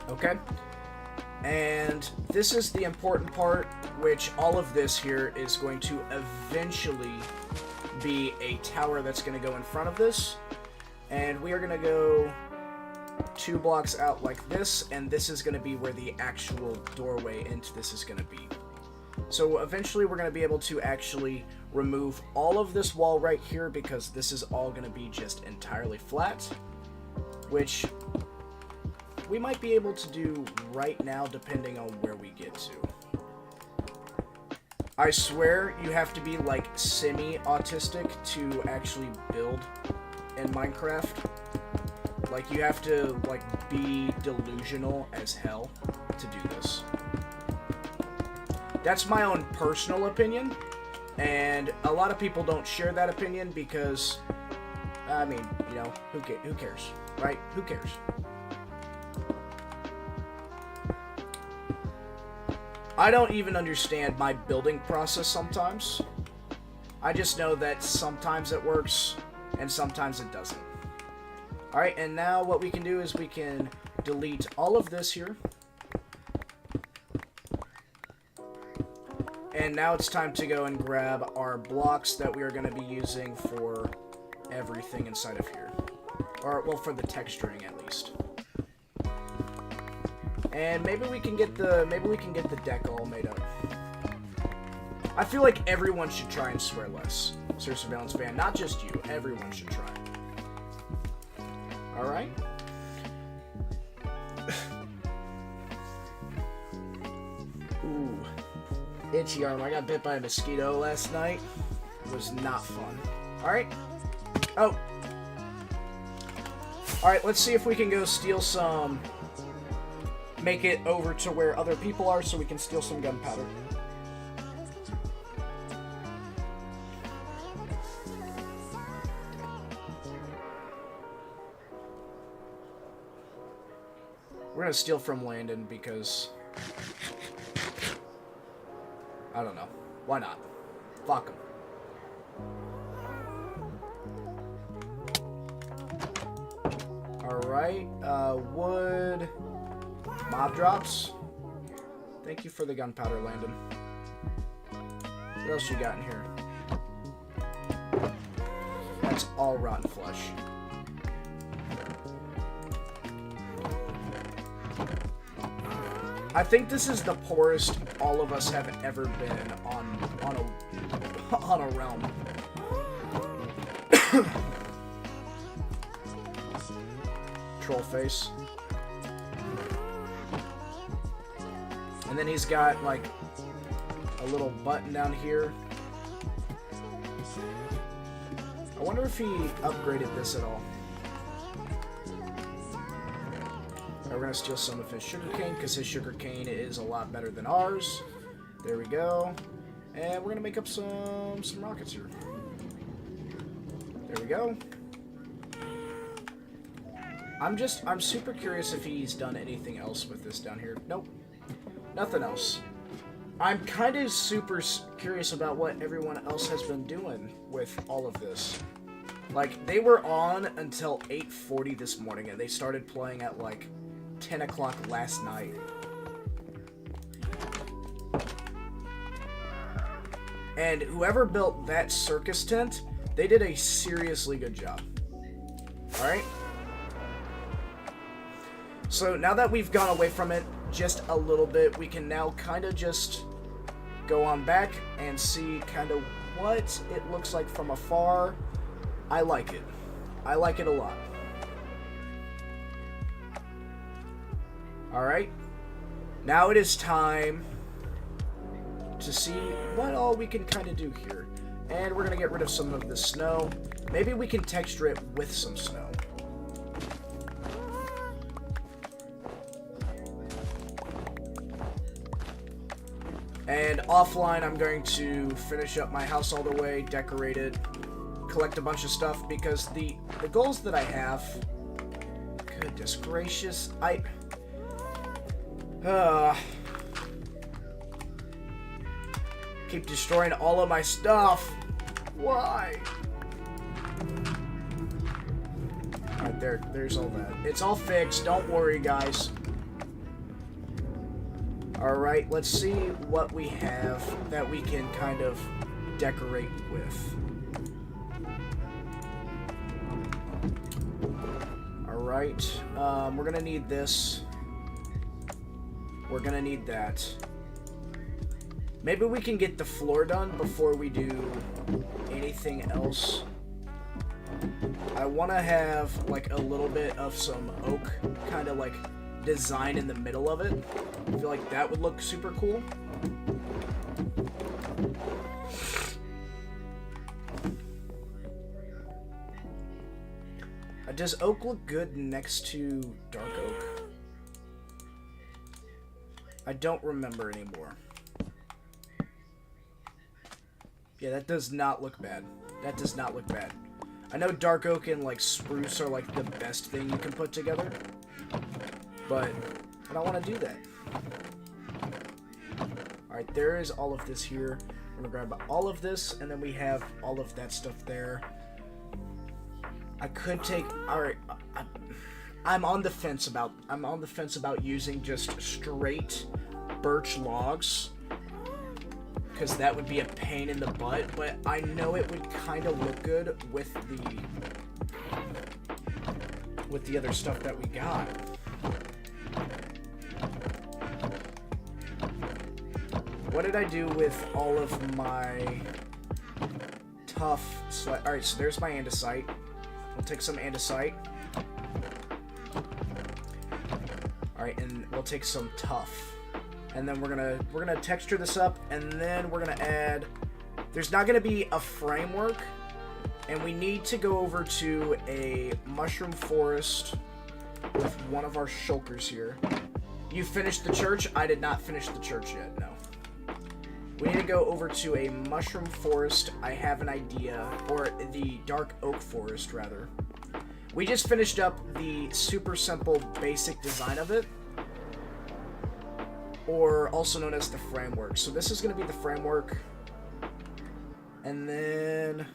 Okay? And this is the important part, which all of this here is going to eventually be a tower that's going to go in front of this. And we are going to go 2 blocks out like this, and this is going to be where the actual doorway into this is going to be. So eventually we're going to be able to actually remove all of this wall right here, because this is all going to be just entirely flat, which we might be able to do right now depending on where we get to. I swear you have to be like semi-autistic to actually build in Minecraft. Like you have to like be delusional as hell to do this. That's my own personal opinion, and a lot of people don't share that opinion because, I mean, you know, who cares, right? Who cares? I don't even understand my building process sometimes. I just know that sometimes it works and sometimes it doesn't. Alright, and now what we can do is we can delete all of this here. And now it's time to go and grab our blocks that we are going to be using for everything inside of here. Or, well, for the texturing at least. And maybe we can get the deck all made up. I feel like everyone should try and swear less. Sir Surveillance Fan, not just you. Everyone should try. Alright? Ooh. Itchy arm. I got bit by a mosquito last night. It was not fun. Alright? Oh. Alright, let's see if we can go steal some... Make it over to where other people are so we can steal some gunpowder. We're gonna steal from Landon because... I don't know. Why not? Fuck him. Alright, wood... Mob drops. Thank you for the gunpowder, Landon. What else you got in here? That's all rotten flesh. I think this is the poorest all of us have ever been on a realm. Troll face. And then he's got, like, a little button down here. I wonder if he upgraded this at all. Alright, we're gonna steal some of his sugarcane, because his sugarcane is a lot better than ours. There we go. And we're gonna make up some rockets here. There we go. I'm super curious if he's done anything else with this down here. Nope. Nothing else. I'm kind of super curious about what everyone else has been doing with all of this. Like, they were on until 8:40 this morning, and they started playing at, like, 10 o'clock last night. And whoever built that circus tent, they did a seriously good job. Alright? So, now that we've gone away from it just a little bit, we can now kind of just go on back and see kind of what it looks like from afar. I like it. I like it a lot. Alright. Now it is time to see what all we can kind of do here. And we're going to get rid of some of the snow. Maybe we can texture it with some snow. And offline, I'm going to finish up my house all the way, decorate it, collect a bunch of stuff, because the goals that I have... Goodness gracious, keep destroying all of my stuff. Why? Alright, there's all that. It's all fixed, don't worry, guys. Alright, let's see what we have that we can kind of decorate with. Alright, we're gonna need this. We're gonna need that. Maybe we can get the floor done before we do anything else. I want to have, like, a little bit of some oak kind of, like, design in the middle of it. I feel like that would look super cool. Does oak look good next to dark oak? I don't remember anymore. Yeah, that does not look bad. That does not look bad. I know dark oak and, like, spruce are, like, the best thing you can put together. But I don't want to do that. Alright, there is all of this here. We're going to grab all of this, and then we have all of that stuff there. I could take... Alright, I'm on the fence about using just straight birch logs. because that would be a pain in the butt, but I know it would kind of look good with the other stuff that we got. What did I do with all of my tough... Alright, so there's my andesite. We'll take some andesite. Alright, and we'll take some tough. And then we're gonna texture this up, and then we're gonna add... There's not gonna be a framework, and we need to go over to a mushroom forest with one of our shulkers here. You finished the church? I did not finish the church yet, no. We need to go over to a mushroom forest. I have an idea. Or the dark oak forest, rather. We just finished up the super simple basic design of it. Or also known as the framework. So this is going to be the framework. And then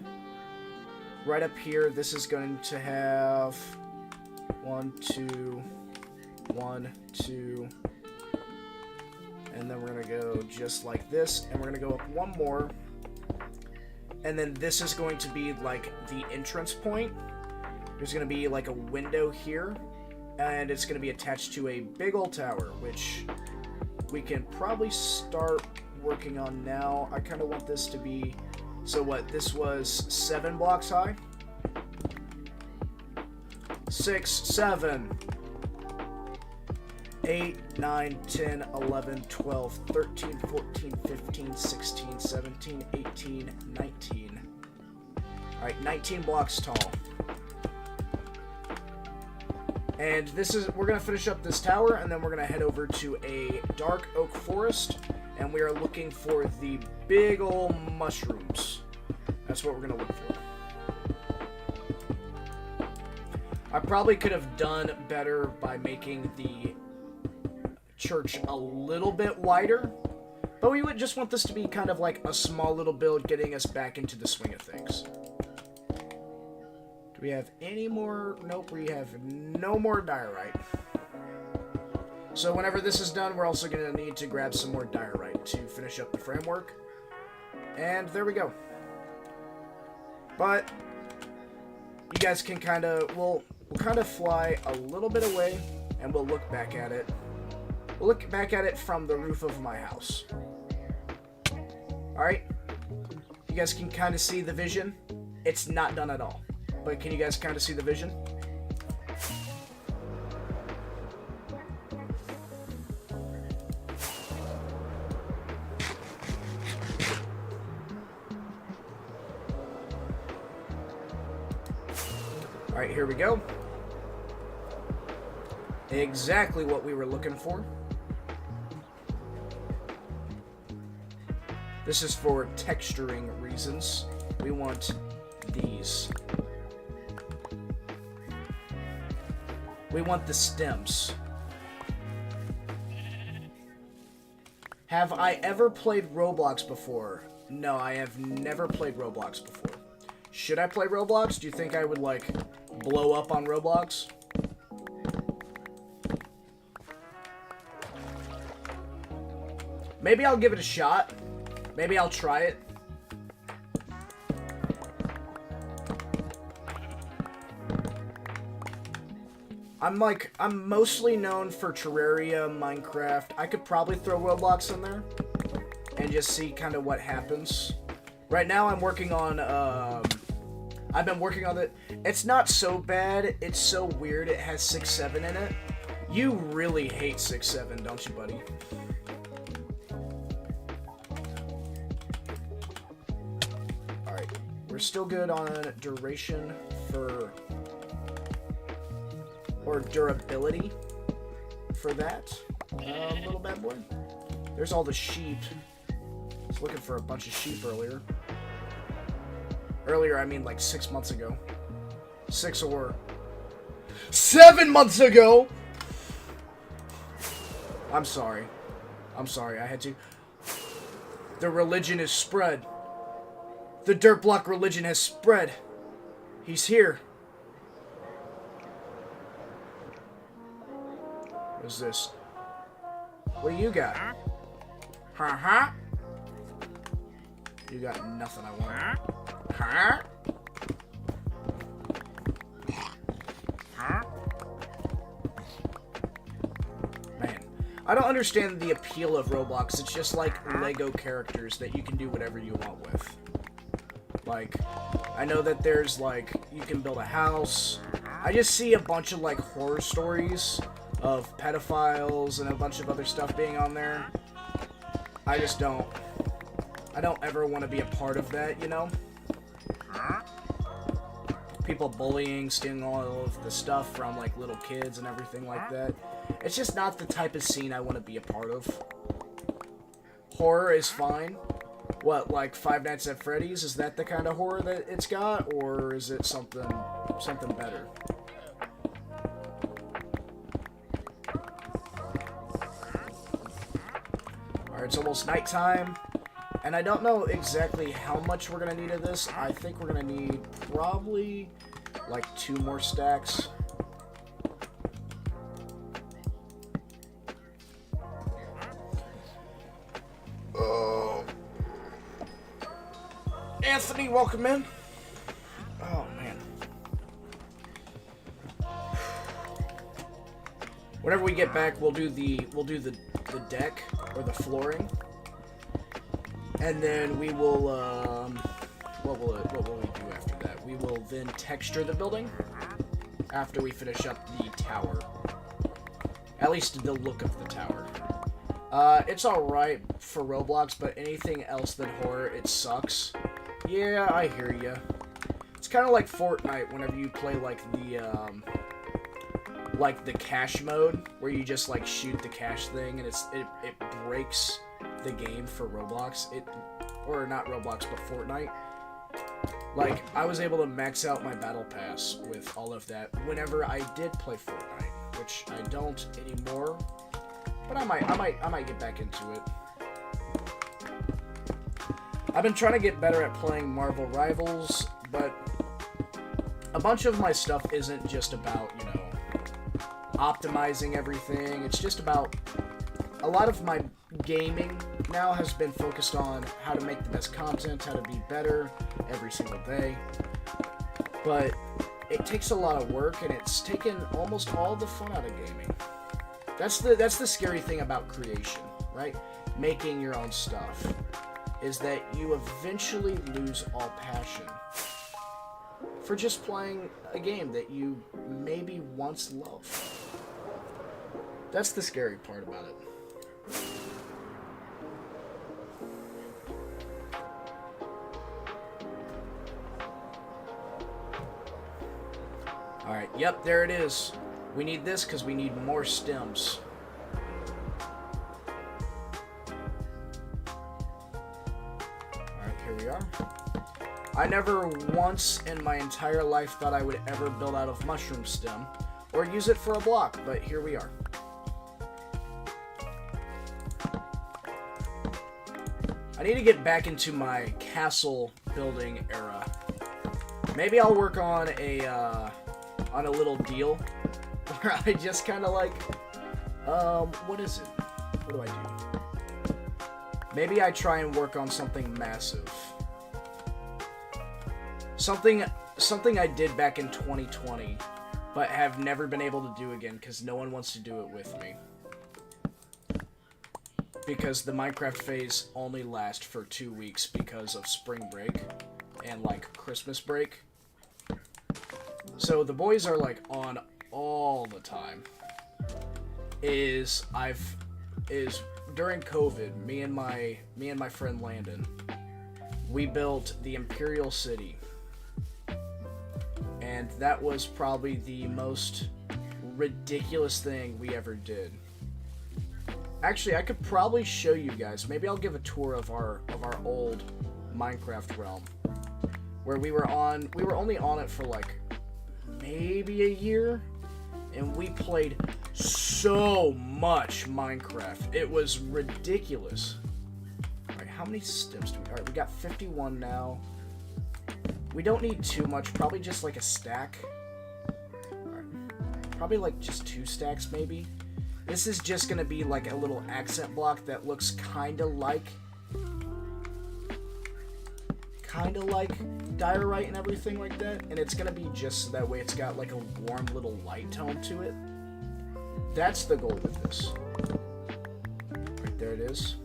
right up here, this is going to have 1, 2, 1, 2. And then we're going to go just like this. And we're going to go up one more. And then this is going to be like the entrance point. There's going to be like a window here. And it's going to be attached to a big old tower, which we can probably start working on now. I kind of want this to be... So what, this was 7 blocks high? 6, 7... 8, 9, 10, 11, 12, 13, 14, 15, 16, 17, 18, 19. Alright, 19 blocks tall. And this is, we're going to finish up this tower, and then we're going to head over to a dark oak forest, and we are looking for the big ol' mushrooms. That's what we're going to look for. I probably could have done better by making the church a little bit wider, but we would just want this to be kind of like a small little build, getting us back into the swing of things. Do we have any more? Nope, we have no more diorite. So whenever this is done, we're also going to need to grab some more diorite to finish up the framework. And there we go. But you guys can kind of, we'll kind of fly a little bit away, and we'll look back at it. We'll look back at it from the roof of my house. Alright? You guys can kind of see the vision. It's not done at all. But can you guys kind of see the vision? Alright, here we go. Exactly what we were looking for. This is for texturing reasons. We want these. We want the stems. Have I ever played Roblox before? No, I have never played Roblox before. Should I play Roblox? Do you think I would, like, blow up on Roblox? Maybe I'll give it a shot. Maybe I'll try it. I'm mostly known for Terraria, Minecraft. I could probably throw Roblox in there and just see kind of what happens. Right now I'm working on, I've been working on it. It's not so bad. It's so weird. It has 6.7 in it. You really hate 6.7, don't you, buddy? Alright. We're still good on duration for... or durability for that little bad boy. There's all the sheep. I was looking for a bunch of sheep earlier. Earlier, I mean like 6 months ago. 6 or 7 months ago! I'm sorry. I'm sorry, I had to. The religion is spread. The dirt block religion has spread. He's here. What is this? What do you got? Ha ha. You got nothing I want. Huh? Man, I don't understand the appeal of Roblox. It's just like Lego characters that you can do whatever you want with. Like, I know that there's like, you can build a house. I just see a bunch of like horror stories of pedophiles and a bunch of other stuff being on there. I don't ever want to be a part of that, you know? People bullying, stealing all of the stuff from like little kids and everything like that. It's just not the type of scene I want to be a part of. Horror is fine. What, like Five Nights at Freddy's? Is that the kind of horror that it's got, or is it something better? Alright, it's almost nighttime, and I don't know exactly how much we're gonna need of this. I think we're gonna need probably like 2 more stacks. Anthony, welcome in. Oh man. Whenever we get back, we'll do the deck or the flooring, and then we will what will we do after that? We will then texture the building after we finish up the tower. At least the look of the tower. It's alright for Roblox, but anything else than horror, it sucks. Yeah, I hear ya. It's kind of like Fortnite whenever you play like the cash mode, where you just like shoot the cash thing, and it breaks the game for Roblox. Or not Roblox, but Fortnite. Like, I was able to max out my battle pass with all of that whenever I did play Fortnite, which I don't anymore. But I might get back into it. I've been trying to get better at playing Marvel Rivals, but a bunch of my stuff isn't just about, you know, optimizing everything. It's just about, a lot of my gaming now has been focused on how to make the best content, how to be better every single day. But it takes a lot of work, and it's taken almost all the fun out of gaming. That's the scary thing about creation, right? Making your own stuff, is that you eventually lose all passion for just playing a game that you maybe once loved. That's the scary part about it. Alright, yep, there it is. We need this because we need more stems. Alright, here we are. I never once in my entire life thought I would ever build out of mushroom stem or use it for a block, but here we are. I need to get back into my castle building era. Maybe I'll work on a little deal where I just kind of like, what is it? What do I do? Maybe I try and work on something massive. Something I did back in 2020, but have never been able to do again because no one wants to do it with me. Because the Minecraft phase only lasts for 2 weeks because of spring break and like Christmas break. So the boys are like on all the time. During COVID, me and my friend Landon, we built the Imperial City. And that was probably the most ridiculous thing we ever did. Actually, I could probably show you guys. Maybe I'll give a tour of our old Minecraft realm, where we were only on it for like maybe a year, and we played so much Minecraft. It was ridiculous. Alright, how many stems do we... Alright, we got 51 now. We don't need too much, probably just like a stack. Alright, probably like just 2 stacks maybe. This is just gonna be like a little accent block that looks kinda like kind of like diorite and everything like that, and it's gonna be just so that way it's got like a warm little light tone to it. That's the goal with this. Right there it is.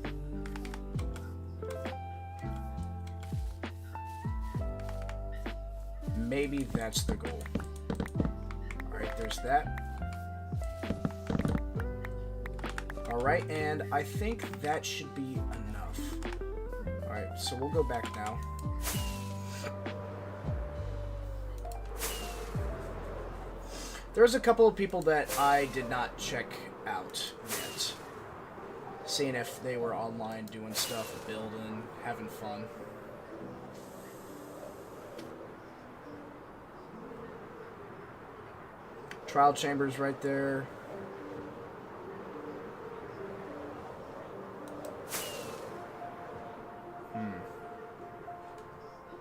Maybe that's the goal. Alright, there's that. Alright, and I think that should be enough. Alright, so we'll go back now. There's a couple of people that I did not check out yet. Seeing if they were online doing stuff, building, having fun. Trial chambers right there.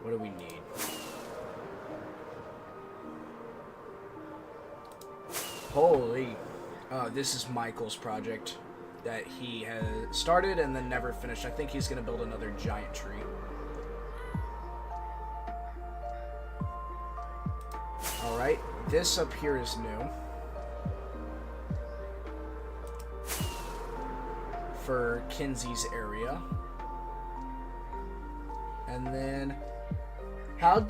What do we need? Holy. This is Michael's project that he has started and then never finished. I think he's going to build another giant tree. Alright, this up here is new. For Kinsey's area. And then, how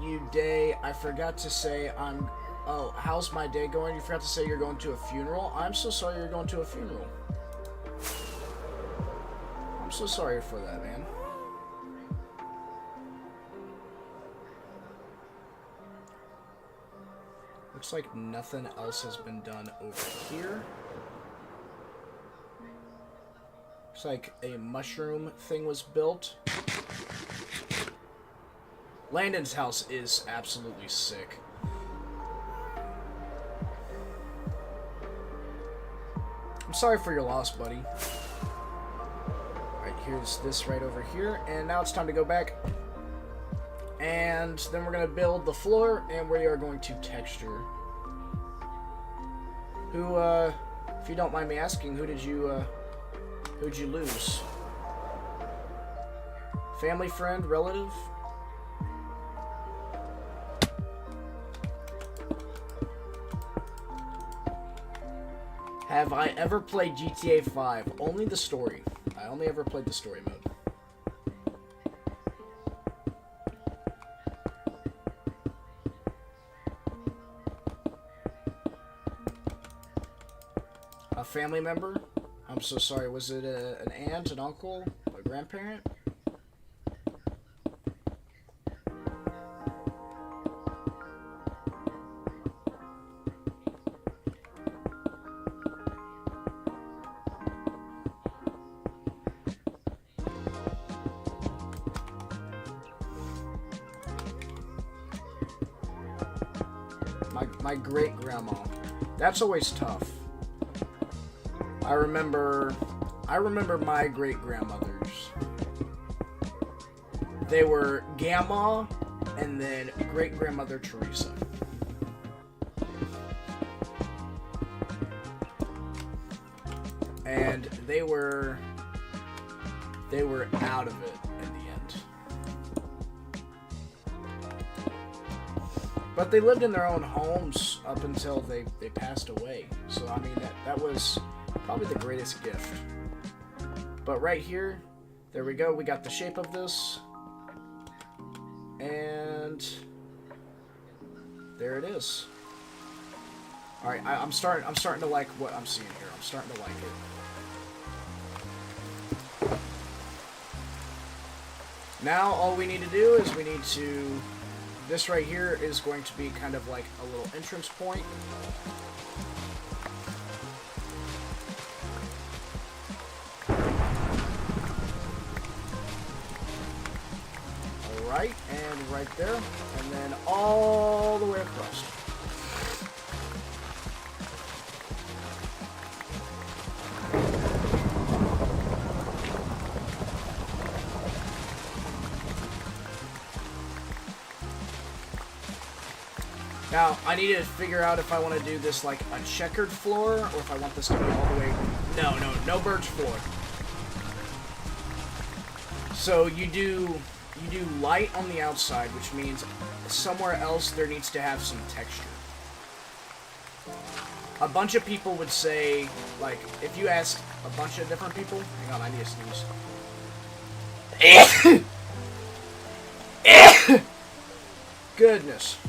you day, I forgot to say oh, how's my day going? You forgot to say you're going to a funeral? I'm so sorry you're going to a funeral. I'm so sorry for that, man. Looks like nothing else has been done over here. Looks like a mushroom thing was built. Landon's house is absolutely sick. I'm sorry for your loss, buddy. Alright, here's this right over here. And now it's time to go back. And then we're going to build the floor, and we are going to texture. Who, if you don't mind me asking, who'd you lose? Family, friend, relative? Have I ever played GTA 5? Only the story. I only ever played the story mode. A family member? I'm so sorry. Was it an aunt, an uncle, a grandparent? My great-grandma. That's always tough. I remember my great-grandmothers. They were Gamma and then great-grandmother Teresa. And they were out of it in the end. But they lived in their own homes up until they passed away. So I mean that was probably the greatest gift. But right here, there we go. We got the shape of this. And there it is. Alright, I'm starting to like what I'm seeing here. I'm starting to like it. Now all we need to do is this right here is going to be kind of like a little entrance point. Alright, and right there, and then all the way across. Now, I need to figure out if I want to do this like a checkered floor, or if I want this to be all the way... No birch floor. So you do light on the outside, which means somewhere else there needs to have some texture. A bunch of people would say, like, if you ask a bunch of different people, hang on, I need to sneeze. Goodness.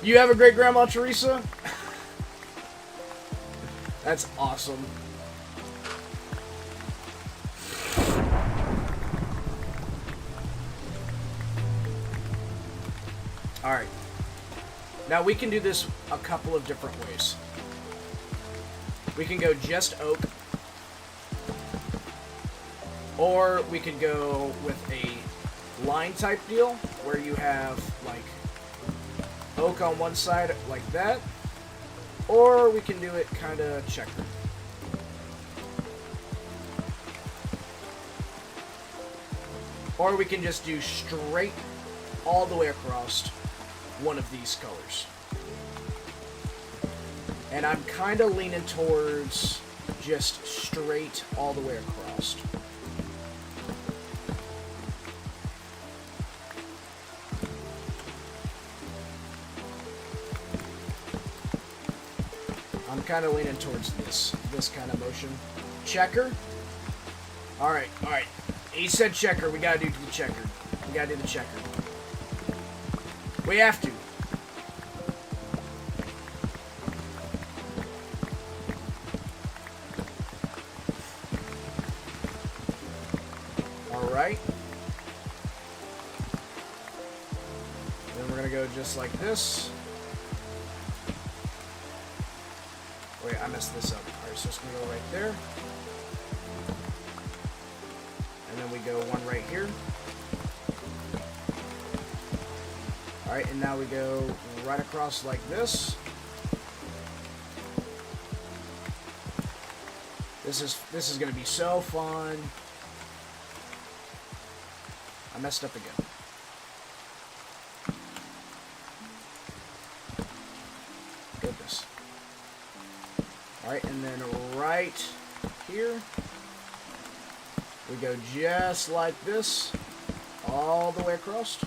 You have a great grandma, Teresa? That's awesome. Alright. Now we can do this a couple of different ways. We can go just oak. Or we could go with a line type deal where you have like oak on one side like that. Or we can do it kind of checkered. Or we can just do straight all the way across one of these colors. And I'm kind of leaning towards just straight all the way across. I'm kind of leaning towards this kind of motion. Checker. Alright. He said checker. We gotta do the checker. We gotta do the checker. We have to. Alright. Then we're gonna go just like this. Wait, I messed this up. Alright, so it's gonna go right there. And then we go one right here. Alright, and now we go right across like this. This is gonna be so fun. I messed up again. Goodness. Alright, and then right here, we go just like this, all the way across.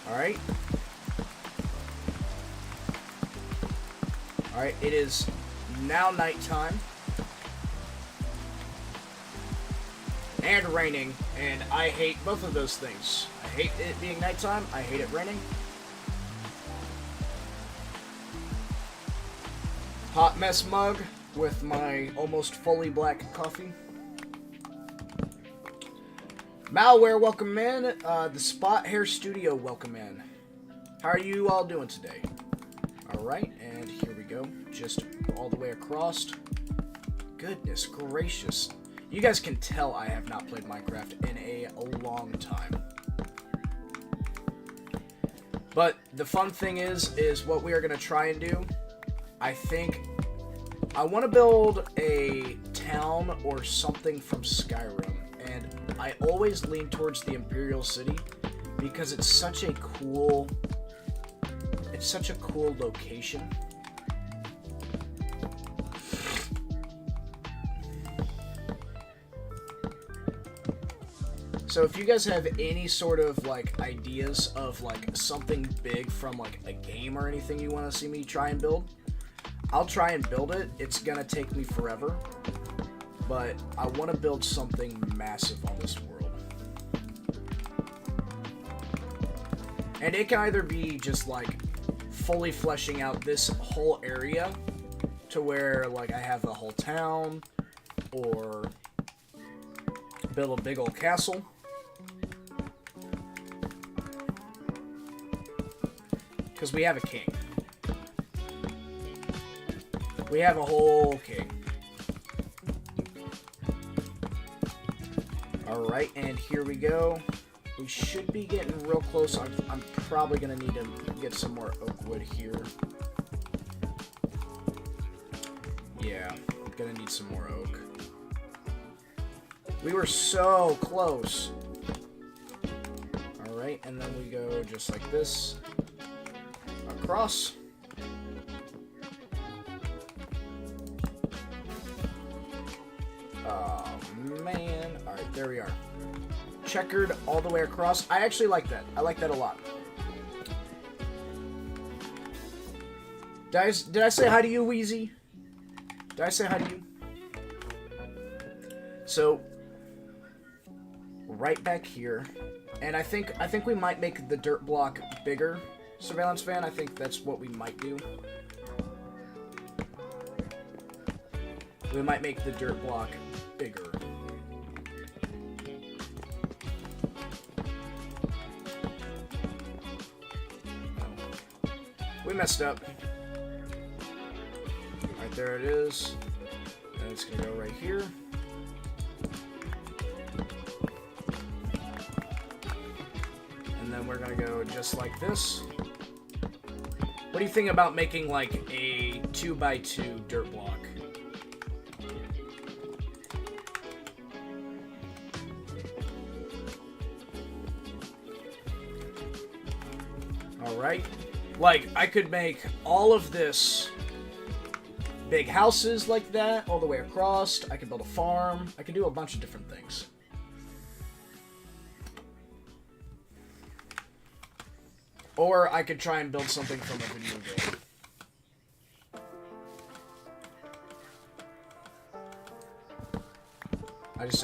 Alright. Alright, it is now nighttime. And raining, and I hate both of those things. I hate it being nighttime, I hate it raining. Hot mess mug with my almost fully black coffee. Malware, welcome in. The Spot Hair Studio, welcome in. How are you all doing today? Alright, and here we go. Just all the way across. Goodness gracious. You guys can tell I have not played Minecraft in a long time. But the fun thing is what we are going to try and do. I think I want to build a town or something from Skyrim. And I always lean towards the Imperial City because it's such a cool location. So if you guys have any sort of like ideas of like something big from like a game or anything you want to see me try and build, I'll try and build it. It's gonna take me forever, but I want to build something massive on this world. And it can either be just like fully fleshing out this whole area to where like I have a whole town, or build a big old castle. Because we have a king. We have a whole king. Alright, and here we go. We should be getting real close. I'm probably going to need to get some more oak wood here. Yeah, I'm going to need some more oak. We were so close. Alright. and then we go just like this across. Oh man! All right, there we are. Checkered all the way across. I actually like that. I like that a lot. Did I say hi to you, Wheezy? Did I say hi to you? So, right back here, and I think we might make the dirt block bigger. Surveillance van, I think that's what we might do. We might make the dirt block bigger. We messed up. Alright, there it is. And it's gonna go right here. And then we're gonna go just like this. What do you think about making like a 2x2 dirt block? Alright. Like, I could make all of this big houses like that, all the way across. I could build a farm. I could do a bunch of different things. Or I could try and build something from a video game.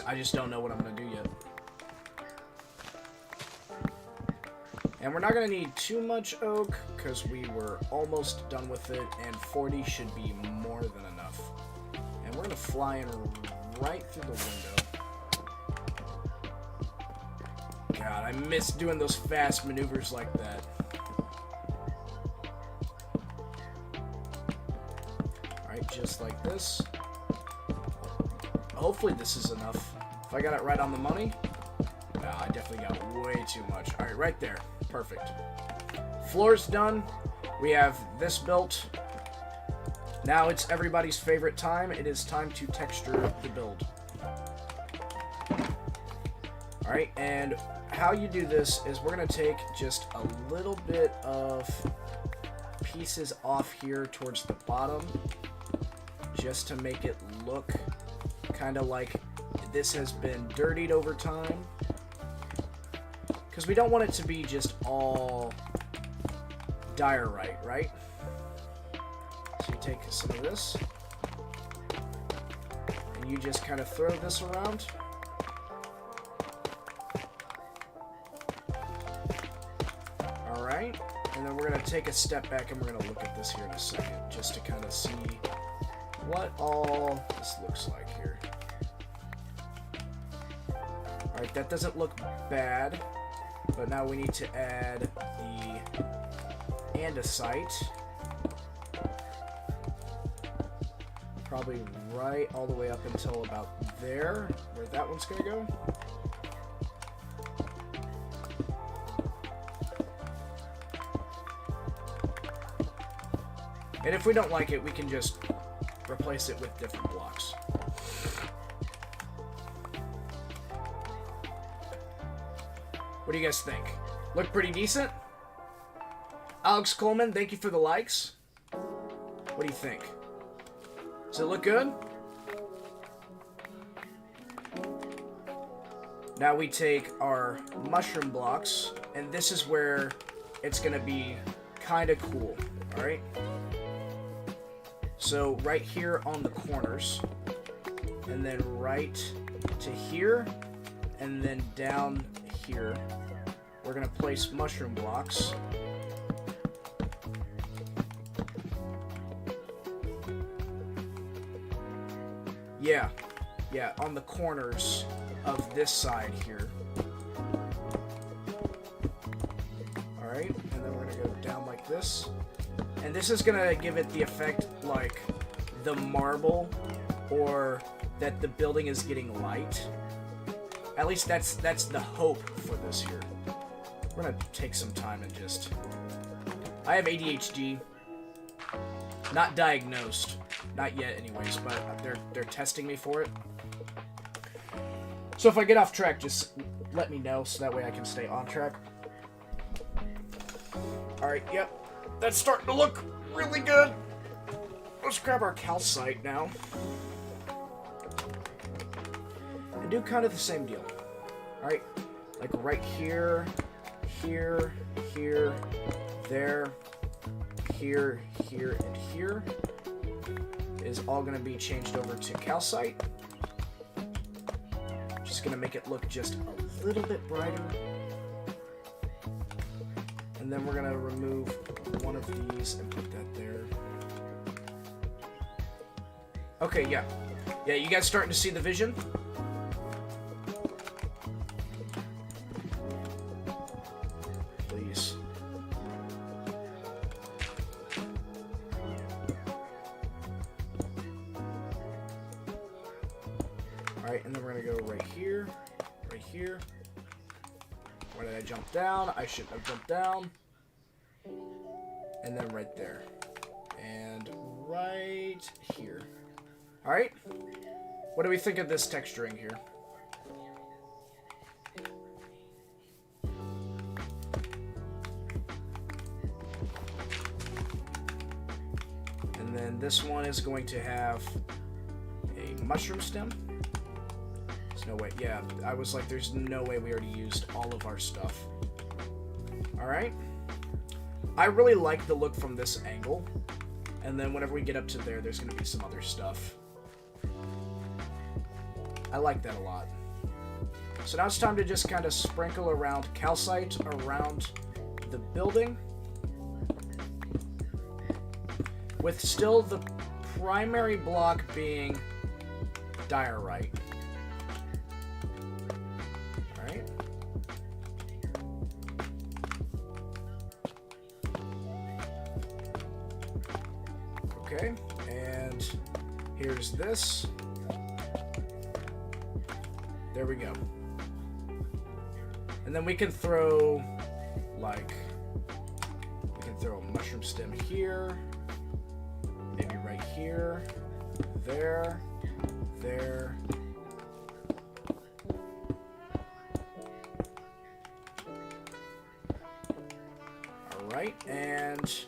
I just don't know what I'm gonna do yet. And we're not going to need too much oak, because we were almost done with it, and 40 should be more than enough. And we're going to fly in right through the window. God, I miss doing those fast maneuvers like that. Alright, just like this. Hopefully this is enough. If I got it right on the money. No, I definitely got way too much. Alright, right there. Perfect. Floor's done. We have this built. Now it's everybody's favorite time. It is time to texture the build. Alright, and how you do this is we're going to take just a little bit of pieces off here towards the bottom, just to make it look kind of like this has been dirtied over time. Because we don't want it to be just all diorite, right? So you take some of this, and you just kind of throw this around. Alright, and then we're going to take a step back and we're going to look at this here in a second, just to kind of see what all this looks like here. Alright, that doesn't look bad. But now we need to add the andesite. Probably right all the way up until about there, where that one's going to go. And if we don't like it, we can just replace it with different blocks. What do you guys think? Look pretty decent? Alex Coleman, thank you for the likes. What do you think? Does it look good? Now we take our mushroom blocks, and this is where it's going to be kind of cool, alright? So right here on the corners, and then right to here, and then down here, we're going to place mushroom blocks. Yeah, on the corners of this side here. Alright, and then we're going to go down like this. And this is going to give it the effect like the marble, or that the building is getting light. At least that's the hope for this here. We're going to take some time and just... I have ADHD. Not diagnosed. Not yet anyways, but they're testing me for it. So if I get off track, just let me know so that way I can stay on track. Alright, yep. That's starting to look really good. Let's grab our calcite now. And do kind of the same deal. Alright, like right here, here, here, there, here, here, and here is all going to be changed over to calcite. Just going to make it look just a little bit brighter. And then we're going to remove one of these and put that there. Okay, yeah. Yeah, you guys starting to see the vision? Please. Alright, and then we're going to go right here, right here. Why did I jump down? I shouldn't have jumped down. And then right there. And right here. Alright? What do we think of this texturing here? And then this one is going to have a mushroom stem. There's no way. Yeah, I was like, there's no way we already used all of our stuff. Alright? I really like the look from this angle. And then whenever we get up to there, there's going to be some other stuff. I like that a lot. So now it's time to just kind of sprinkle around calcite around the building. With still the primary block being diorite. Alright. Okay, and here's this. There we go. And then we can throw, like, we can throw a mushroom stem here, maybe right here, there, there. Alright, and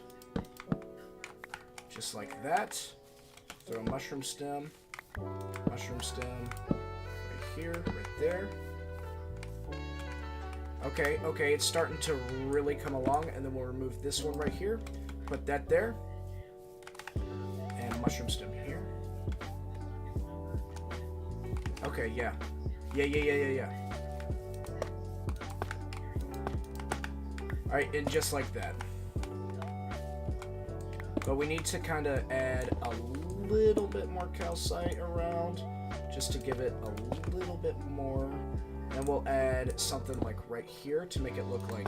just like that, throw a mushroom stem, right here, right there. Okay, okay, it's starting to really come along, and then we'll remove this one right here, put that there, and mushroom stem here. Okay, yeah. Yeah. Alright, and just like that. But we need to kind of add a little bit more calcite around, just to give it a little bit more. And we'll add something like right here to make it look like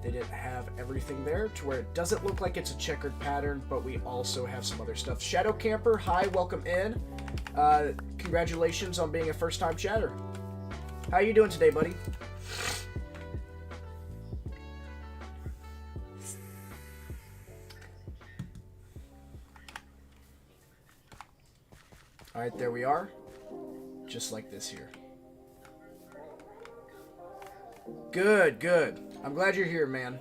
they didn't have everything there, to where it doesn't look like it's a checkered pattern, but we also have some other stuff. Shadow Camper, hi, welcome in. Congratulations on being a first-time chatter. How you doing today, buddy? Alright, there we are. Just like this here. Good, good. I'm glad you're here, man.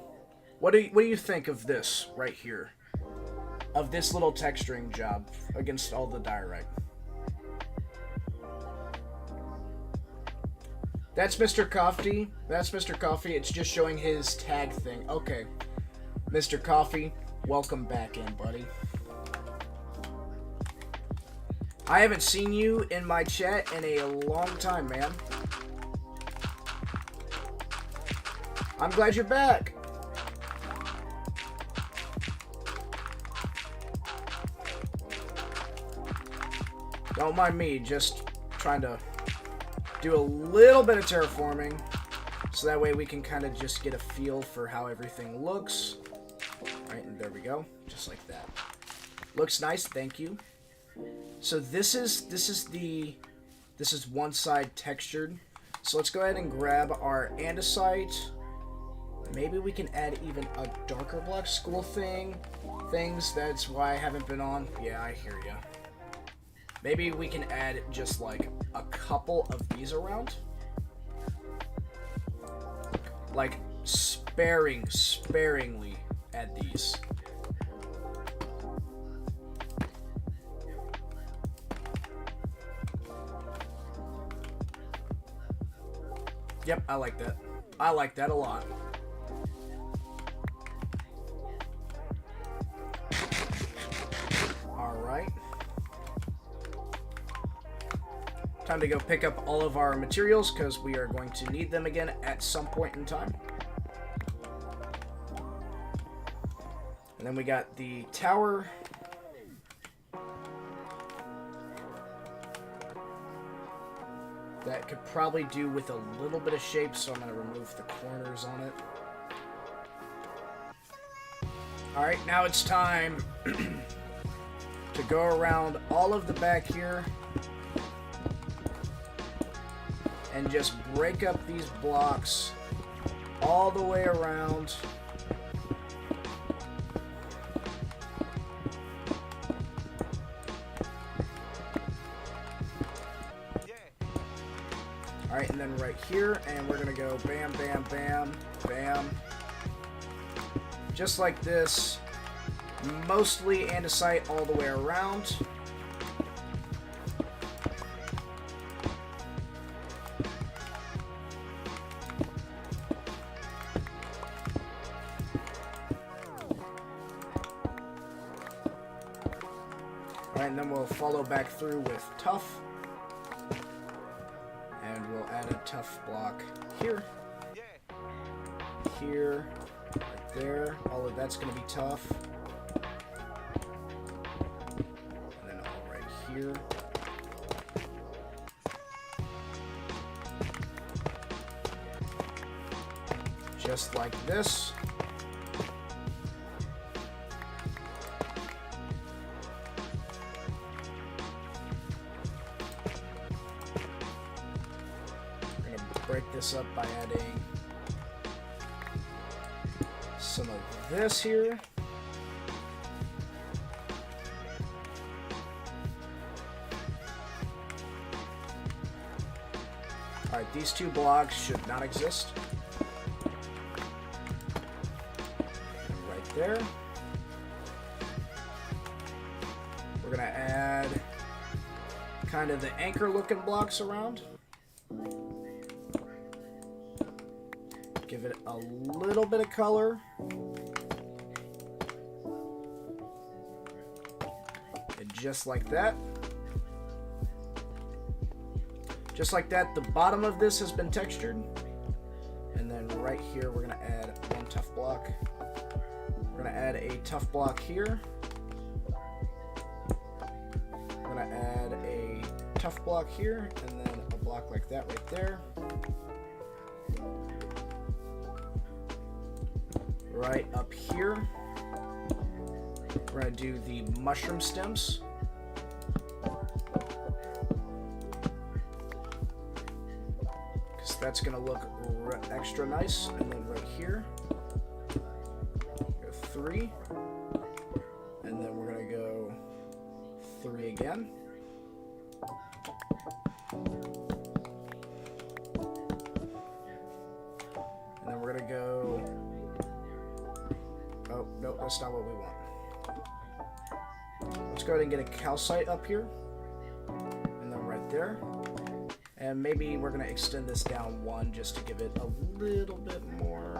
What do you think of this right here? Of this little texturing job against all the diorite? That's Mr. Coffee. That's Mr. Coffee. It's just showing his tag thing. Okay. Mr. Coffee, welcome back in, buddy. I haven't seen you in my chat in a long time, man. I'm glad you're back. Don't mind me, just trying to do a little bit of terraforming, so that way we can kind of just get a feel for how everything looks. Right, and there we go, just like that. Looks nice, thank you. So this is one side textured. So let's go ahead and grab our andesite. Maybe we can add even a darker black school things. That's why I haven't been on. Yeah, I hear ya. Maybe we can add just like a couple of these around. Like sparingly add these. Yep, I like that. I like that a lot. Alright. Time to go pick up all of our materials because we are going to need them again at some point in time. And then we got the tower. That could probably do with a little bit of shape, so I'm going to remove the corners on it. Alright, now it's time to go around all of the back here and just break up these blocks all the way around. Alright, and then right here, and we're gonna go bam, bam, bam, bam. Just like this. Mostly andesite all the way around. Alright, and then we'll follow back through with tough. And we'll add a tough block here. Here. Right there. All of that's going to be tough. And then all right here. Just like this. Break this up by adding some of this here. Alright, these two blocks should not exist. Right there. We're gonna add kind of the anchor looking blocks around. Give it a little bit of color. And just like that. Just like that, the bottom of this has been textured. And then right here, we're going to add one tough block. We're going to add a tough block here. We're going to add a tough block here, and then a block like that right there. Right up here, we're going to do the mushroom stems. Because that's going to look extra nice. And then right here, go 3. And then we're going to go 3 again. And then we're going to go... Oh, no, that's not what we want. Let's go ahead and get a calcite up here. And then right there. And maybe we're going to extend this down 1 just to give it a little bit more.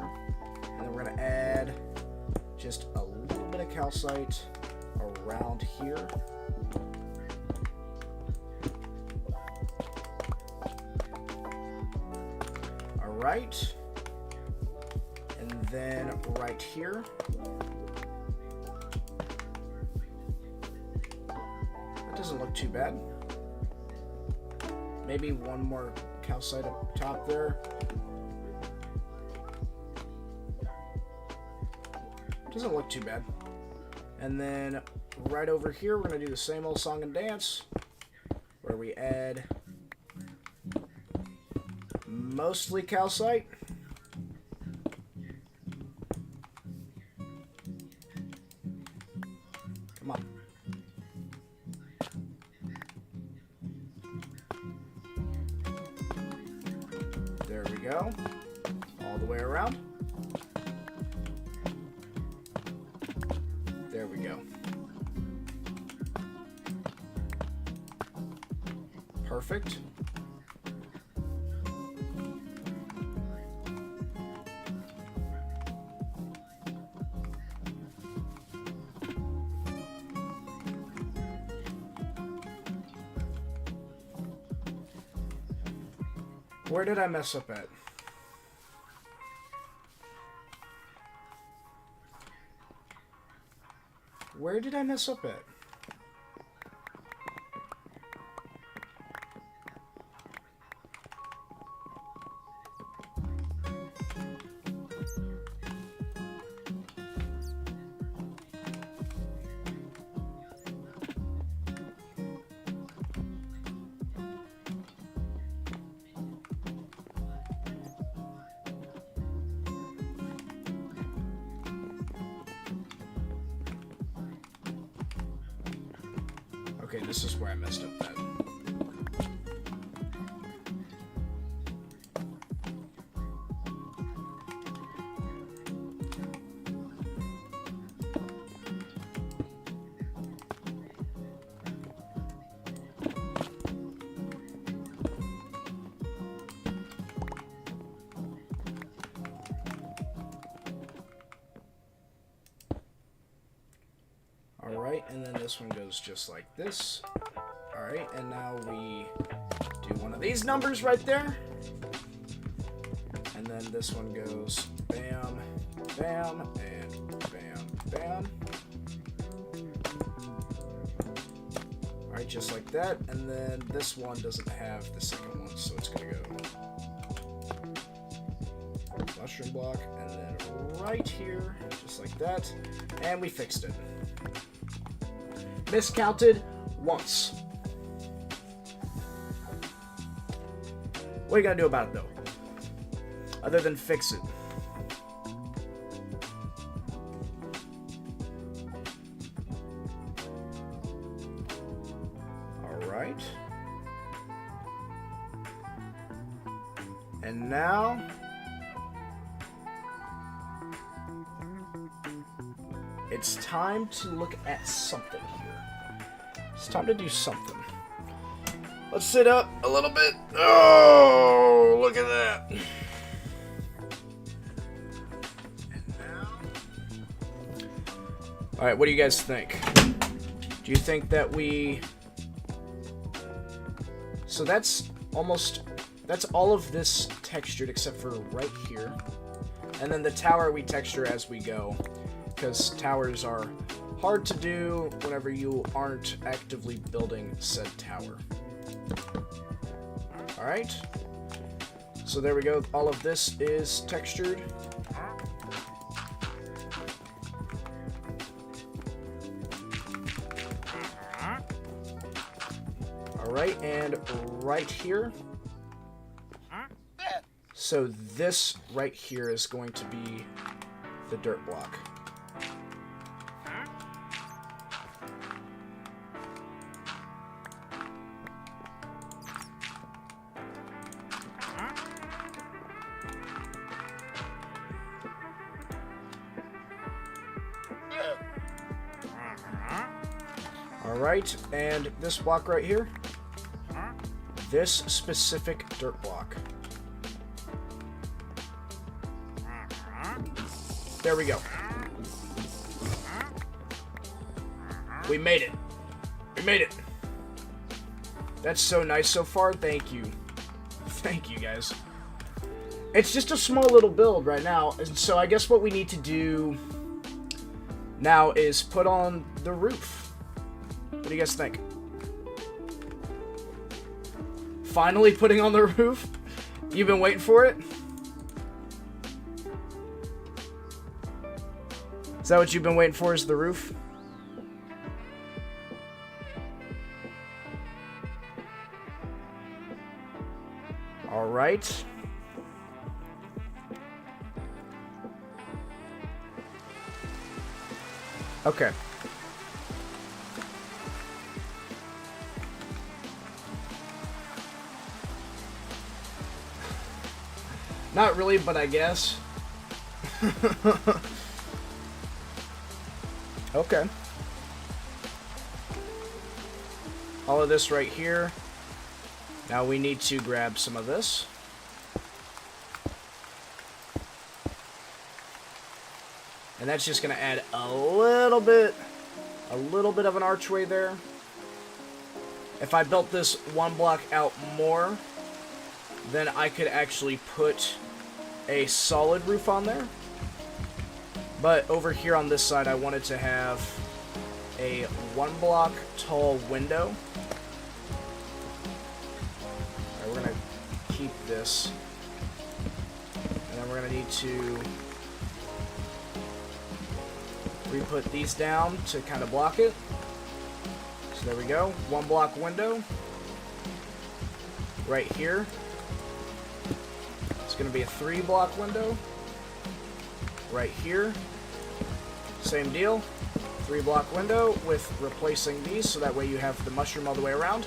And then we're going to add just a little bit of calcite around here. Alright. And then right here. That doesn't look too bad. Maybe one more calcite up top there. Doesn't look too bad. And then right over here, we're going to do the same old song and dance, where we add mostly calcite. Come on. There we go. All the way around. we go. Perfect. Where did I mess up at? Where did I mess up at? Okay, this is where I messed up at. Alright, and then this one goes just like this. Alright, and now we do one of these numbers right there. And then this one goes bam, bam, and bam, bam. Alright, just like that. And then this one doesn't have the second one, so it's going to go mushroom block, and then right here, just like that. And we fixed it. Miscounted once. What are you gonna do about it though? Other than fix it. Alright. And now it's time to look at something here. It's time to do something. Let's sit up a little bit. Oh, look at that. And now... Alright, what do you guys think? Do you think that we... So that's all of this textured except for right here. And then the tower we texture as we go. Because towers are hard to do whenever you aren't actively building said tower. Alright. So there we go. All of this is textured. Alright, and right here. So this right here is going to be the dirt block. Alright, and this block right here, this specific dirt block. There we go. We made it. We made it. That's so nice so far. Thank you. Thank you, guys. It's just a small little build right now, and so I guess what we need to do now is put on the roof. What do you guys think? Finally putting on the roof? You've been waiting for it? Is that what you've been waiting for, is the roof? Alright. Okay. Not really, but I guess. Okay. all of this right here. Now we need to grab some of this. And that's just going to add a little bit of an archway there. If I built this one block out more, then I could actually put a solid roof on there. But over here on this side, I wanted to have a 1 block tall window. Alright, we're going to keep this. And then we're going to need to re-put these down to kind of block it. So there we go. 1 block window. Right here. It's going to be a 3 block window. Right here. Same deal. 3 block window with replacing these, so that way you have the mushroom all the way around.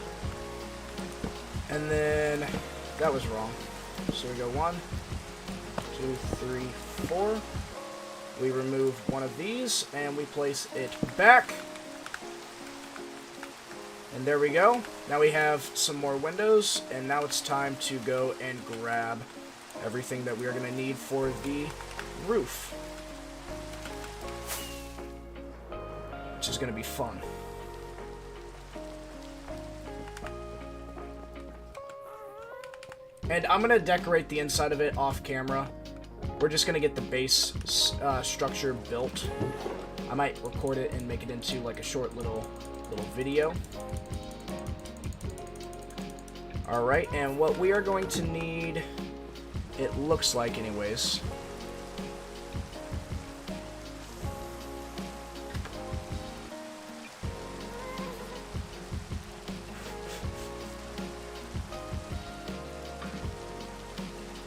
And then that was wrong. So we go 1, 2, 3, 4. We remove one of these and we place it back. And there we go. Now we have some more windows, and now it's time to go and grab everything that we are going to need for the roof, which is going to be fun. And I'm going to decorate the inside of it off camera. We're just going to get the base structure built. I might record it and make it into like a short little video. Alright, and what we are going to need, it looks like anyways,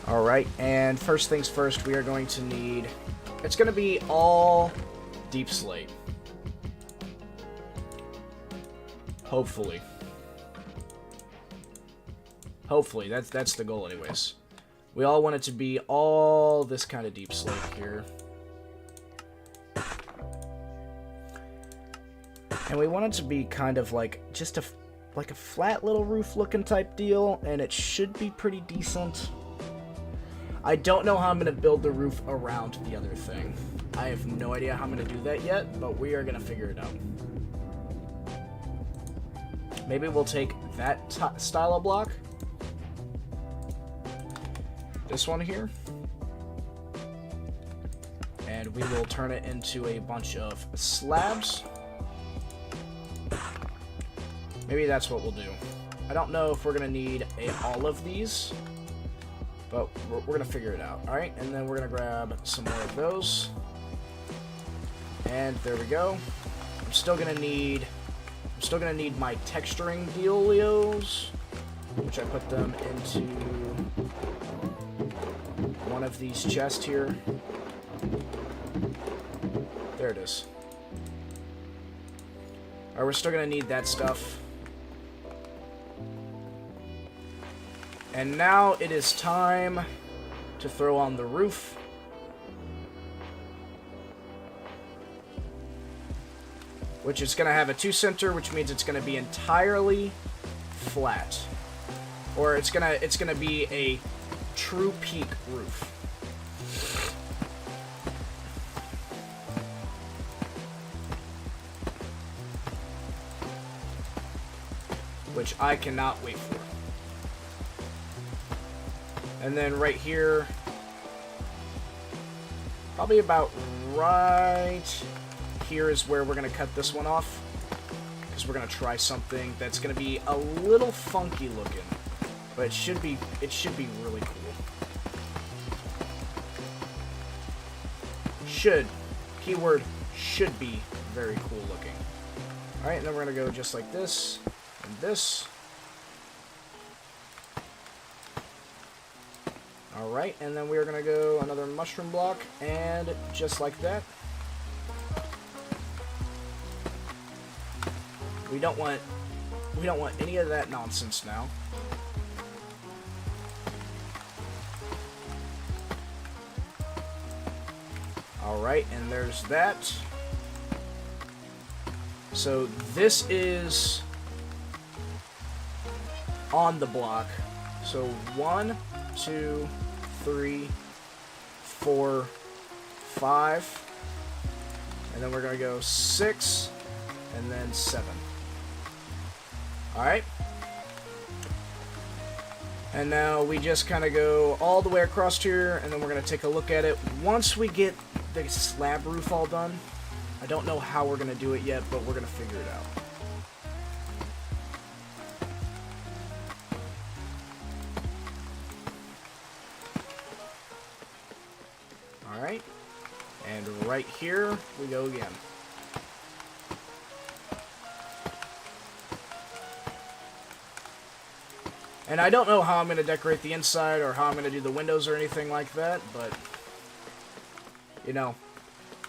alright, and first things first, we are going to need, it's going to be all deep slate. Hopefully. Hopefully, that's the goal anyways. We all want it to be all this kind of deep slate here. And we want it to be kind of like just like a flat little roof looking type deal, and it should be pretty decent. I don't know how I'm going to build the roof around the other thing. I have no idea how I'm going to do that yet, but we are going to figure it out. Maybe we'll take that style of block. This one here. And we will turn it into a bunch of slabs. Maybe that's what we'll do. I don't know if we're going to need all of these, but we're going to figure it out. Alright, and then we're going to grab some more of those. And there we go. I'm still going to need my texturing dealios, which I put them into one of these chests here. There it is. Alright, we're still going to need that stuff. And now it is time to throw on the roof. Which is going to have a 2-center, which means it's going to be entirely flat. Or it's going to be a true peak roof. Which I cannot wait for. And then right here, probably about right here is where we're going to cut this one off, because we're going to try something that's going to be a little funky looking, but it should be really cool. Keyword should be very cool looking. Alright, and then we're going to go just like this and this. Alright, and then we are going to go another mushroom block, and just like that. We don't want any of that nonsense now. Alright, and there's that. So this is on the block. So 1, 2, 3, 4, 5, and then we're gonna go 6, and then 7. All right. And now we just kind of go all the way across here, and then we're going to take a look at it. Once we get the slab roof all done, I don't know how we're going to do it yet, but we're going to figure it out. All right. And right here we go again. And I don't know how I'm going to decorate the inside or how I'm going to do the windows or anything like that, but, you know,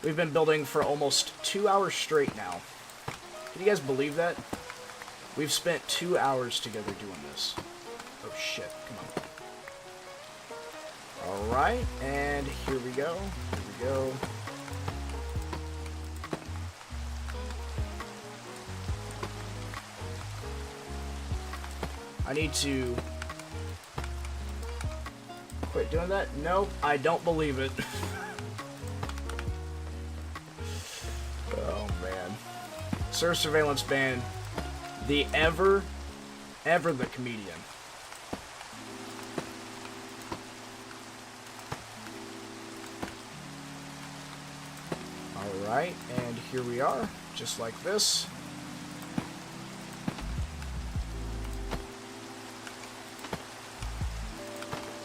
we've been building for almost 2 hours straight now. Can you guys believe that? We've spent 2 hours together doing this. Oh, shit. Come on. Alright, and here we go. Here we go. I need to quit doing that. Nope, I don't believe it. Oh, man. Sir Surveillance Band, the ever the comedian. Alright, and here we are, just like this.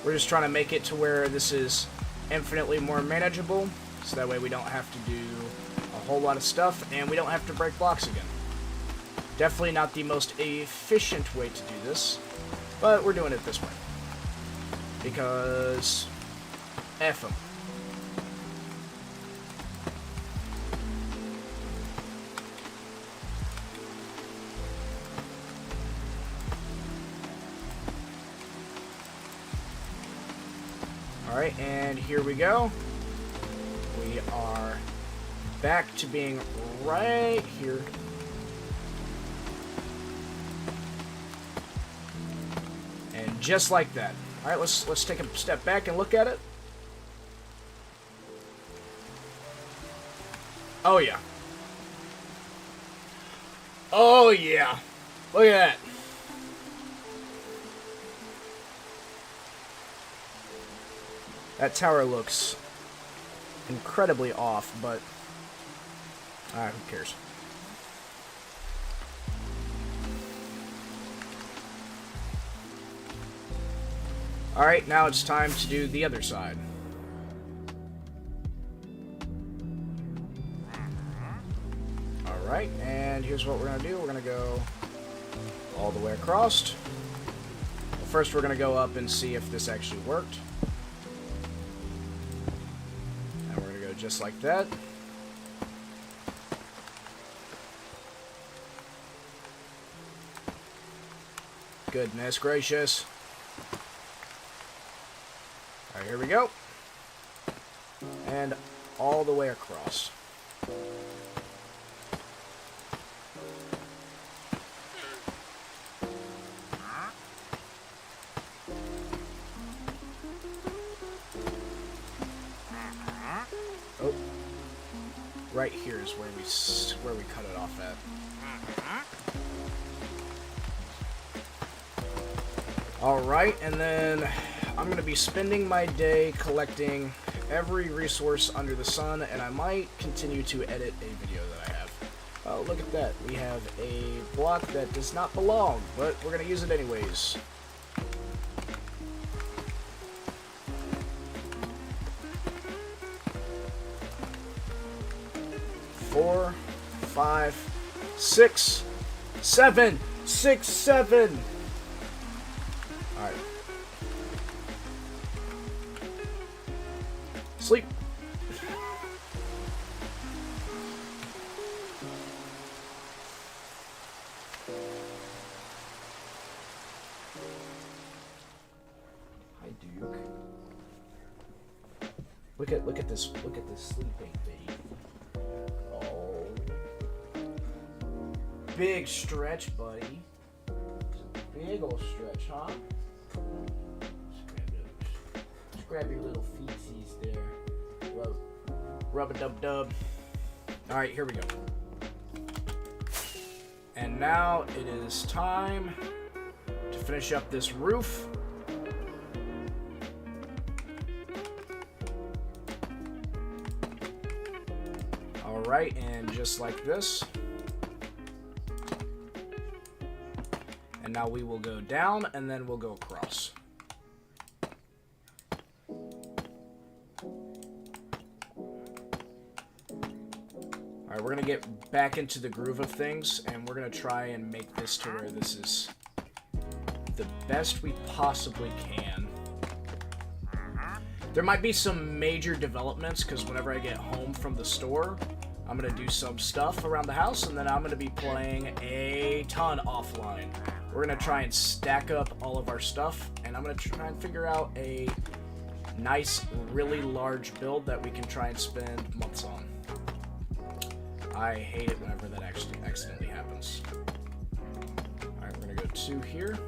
We're just trying to make it to where this is infinitely more manageable, so that way we don't have to do a whole lot of stuff, and we don't have to break blocks again. Definitely not the most efficient way to do this, but we're doing it this way. Because F them. Alright, and here we go. We are back to being right here. And just like that. Alright, let's take a step back and look at it. Oh yeah. Oh yeah. Look at that. That tower looks incredibly off, but who cares? Alright, now it's time to do the other side. Alright, and here's what we're going to do. We're going to go all the way across. Well, first, we're going to go up and see if this actually worked. Just like that. Goodness gracious. Alright, here we go. And all the way across. Oh, right here is where we cut it off at. All right, and then I'm gonna be spending my day collecting every resource under the sun, and I might continue to edit a video that I have. Oh, look at that! We have a block that does not belong, but we're gonna use it anyways. Four, 5, 6, 7, 6, 7. All right. Sleep. Hi, Duke. Look at this sleeping baby. Big stretch, buddy. big ol' stretch, huh? Just grab your little feetsies there. Rub-a-dub-dub. Alright, here we go. And now it is time to finish up this roof. Alright, and just like this. And now we will go down, and then we'll go across. Alright, we're going to get back into the groove of things, and we're going to try and make this to where this is the best we possibly can. There might be some major developments, because whenever I get home from the store, I'm going to do some stuff around the house, and then I'm going to be playing a ton offline. We're going to try and stack up all of our stuff, and I'm going to try and figure out a nice, really large build that we can try and spend months on. I hate it whenever that actually accidentally happens. Alright, we're going to go 2 here.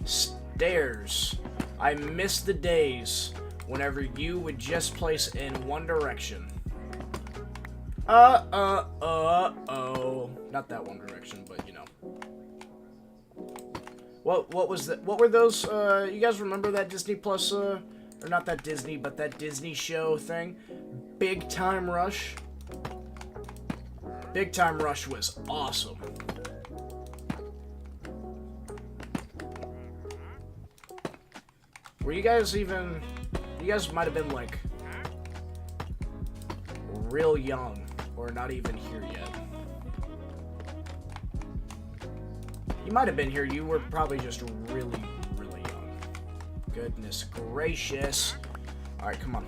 Stairs. I miss the days whenever you would just place in one direction. Oh. Not that one direction, but you know. What was that? What were those? You guys remember that Disney Plus, or not that Disney, but that Disney show thing? Big Time Rush? Big Time Rush was awesome. Were you guys even... You guys might have been, like, real young, or not even here yet. You might have been here, you were probably just really, really young. Goodness gracious. Alright, come on.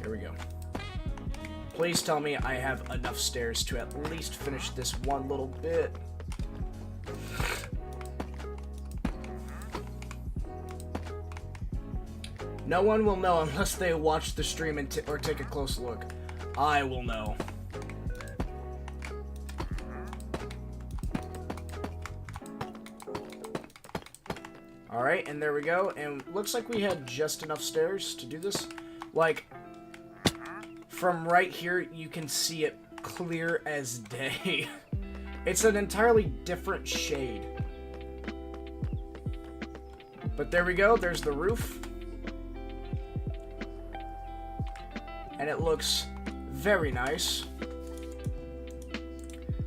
Here we go. Please tell me I have enough stairs to at least finish this one little bit. No one will know unless they watch the stream and or take a close look. I will know. Alright, and there we go. And looks like we had just enough stairs to do this. Like, from right here, you can see it clear as day. It's an entirely different shade. But there we go. There's the roof. And it looks very nice.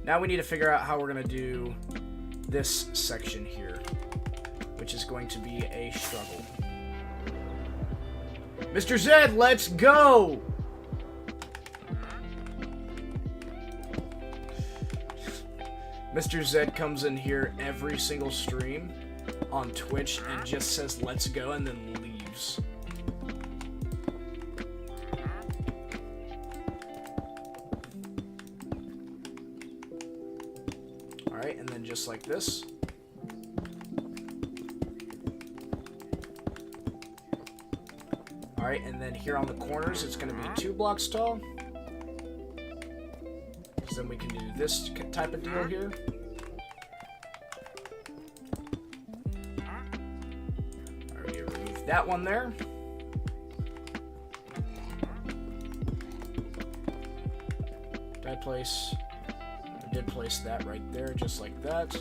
Now we need to figure out how we're going to do this section here, which is going to be a struggle. Mr. Zed, let's go! Mr. Zed comes in here every single stream on Twitch and just says let's go and then leaves. Alright, and then just like this. Alright, and then here on the corners, it's going to be 2 blocks tall. Because then we can do this type of deal here. Alright, remove that one there. I did place that right there, just like that.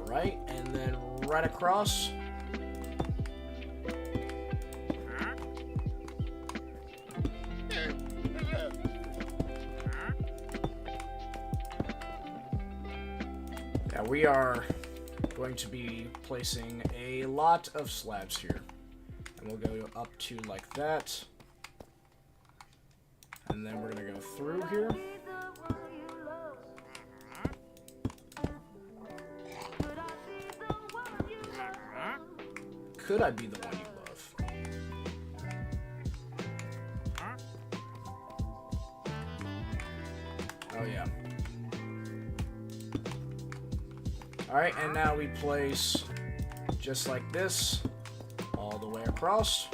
Alright, and then right across. Yeah, we are going to be placing a lot of slabs here. And we'll go up to like that. And then we're going to go through here. Could I be the one you love? Oh, yeah. Alright, and now we place just like this all the way across.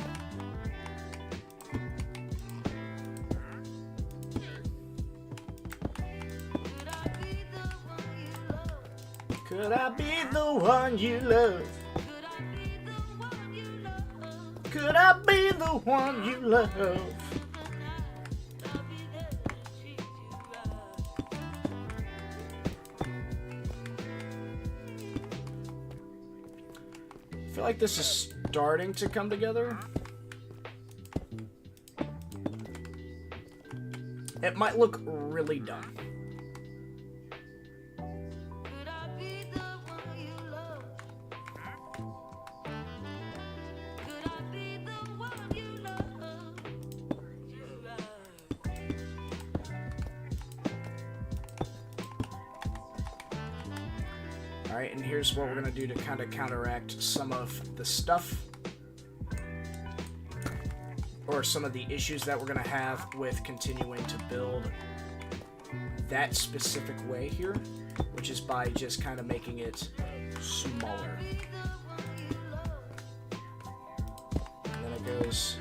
Could I be the one you love? Could I be the one you love? I feel like this is starting to come together. It might look really dumb. Alright, and here's what we're going to do to kind of counteract some of the stuff, or some of the issues that we're going to have with continuing to build that specific way here, which is by just kind of making it smaller. And then it goes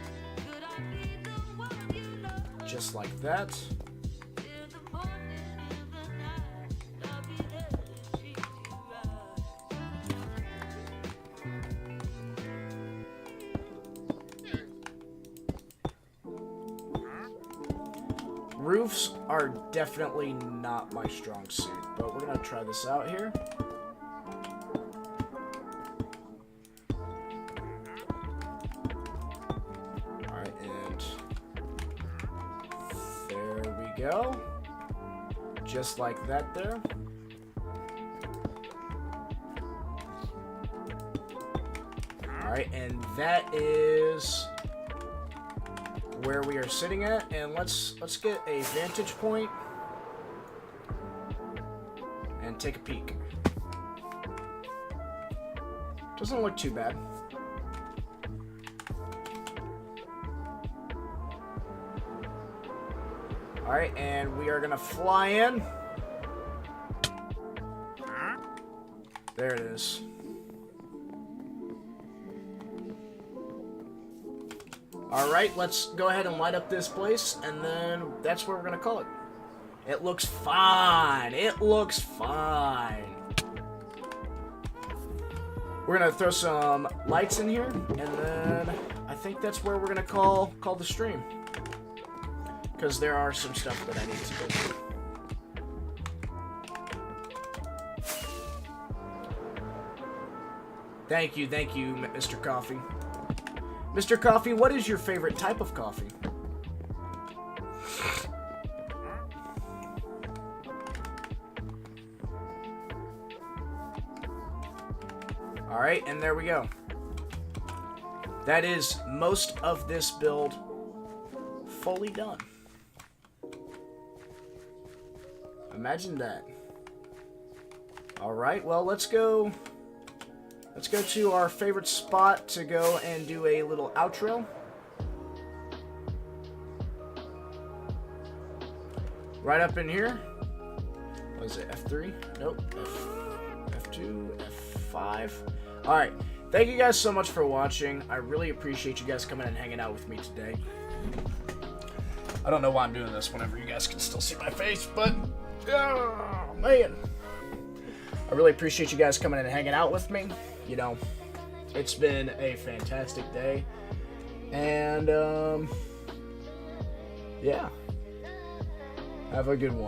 just like that. Roofs are definitely not my strong suit, but we're going to try this out here. Alright, and there we go. Just like that there. Alright, and that is where we are sitting at, and let's get a vantage point and take a peek. Doesn't look too bad. Alright, and we are gonna fly in. There it is. Alright, let's go ahead and light up this place, and then that's where we're going to call it. It looks fine. It looks fine. We're going to throw some lights in here, and then I think that's where we're going to call the stream. Because there are some stuff that I need to go through. Thank you, Mr. Coffee. Mr. Coffee, what is your favorite type of coffee? Alright, and there we go. That is most of this build fully done. Imagine that. Alright, well, let's go to our favorite spot to go and do a little outro. Right up in here. What is it, F3? Nope. F2, F5. Alright, thank you guys so much for watching. I really appreciate you guys coming and hanging out with me today. I don't know why I'm doing this whenever you guys can still see my face, but... oh, man. I really appreciate you guys coming and hanging out with me. You know, it's been a fantastic day, and, yeah, have a good one.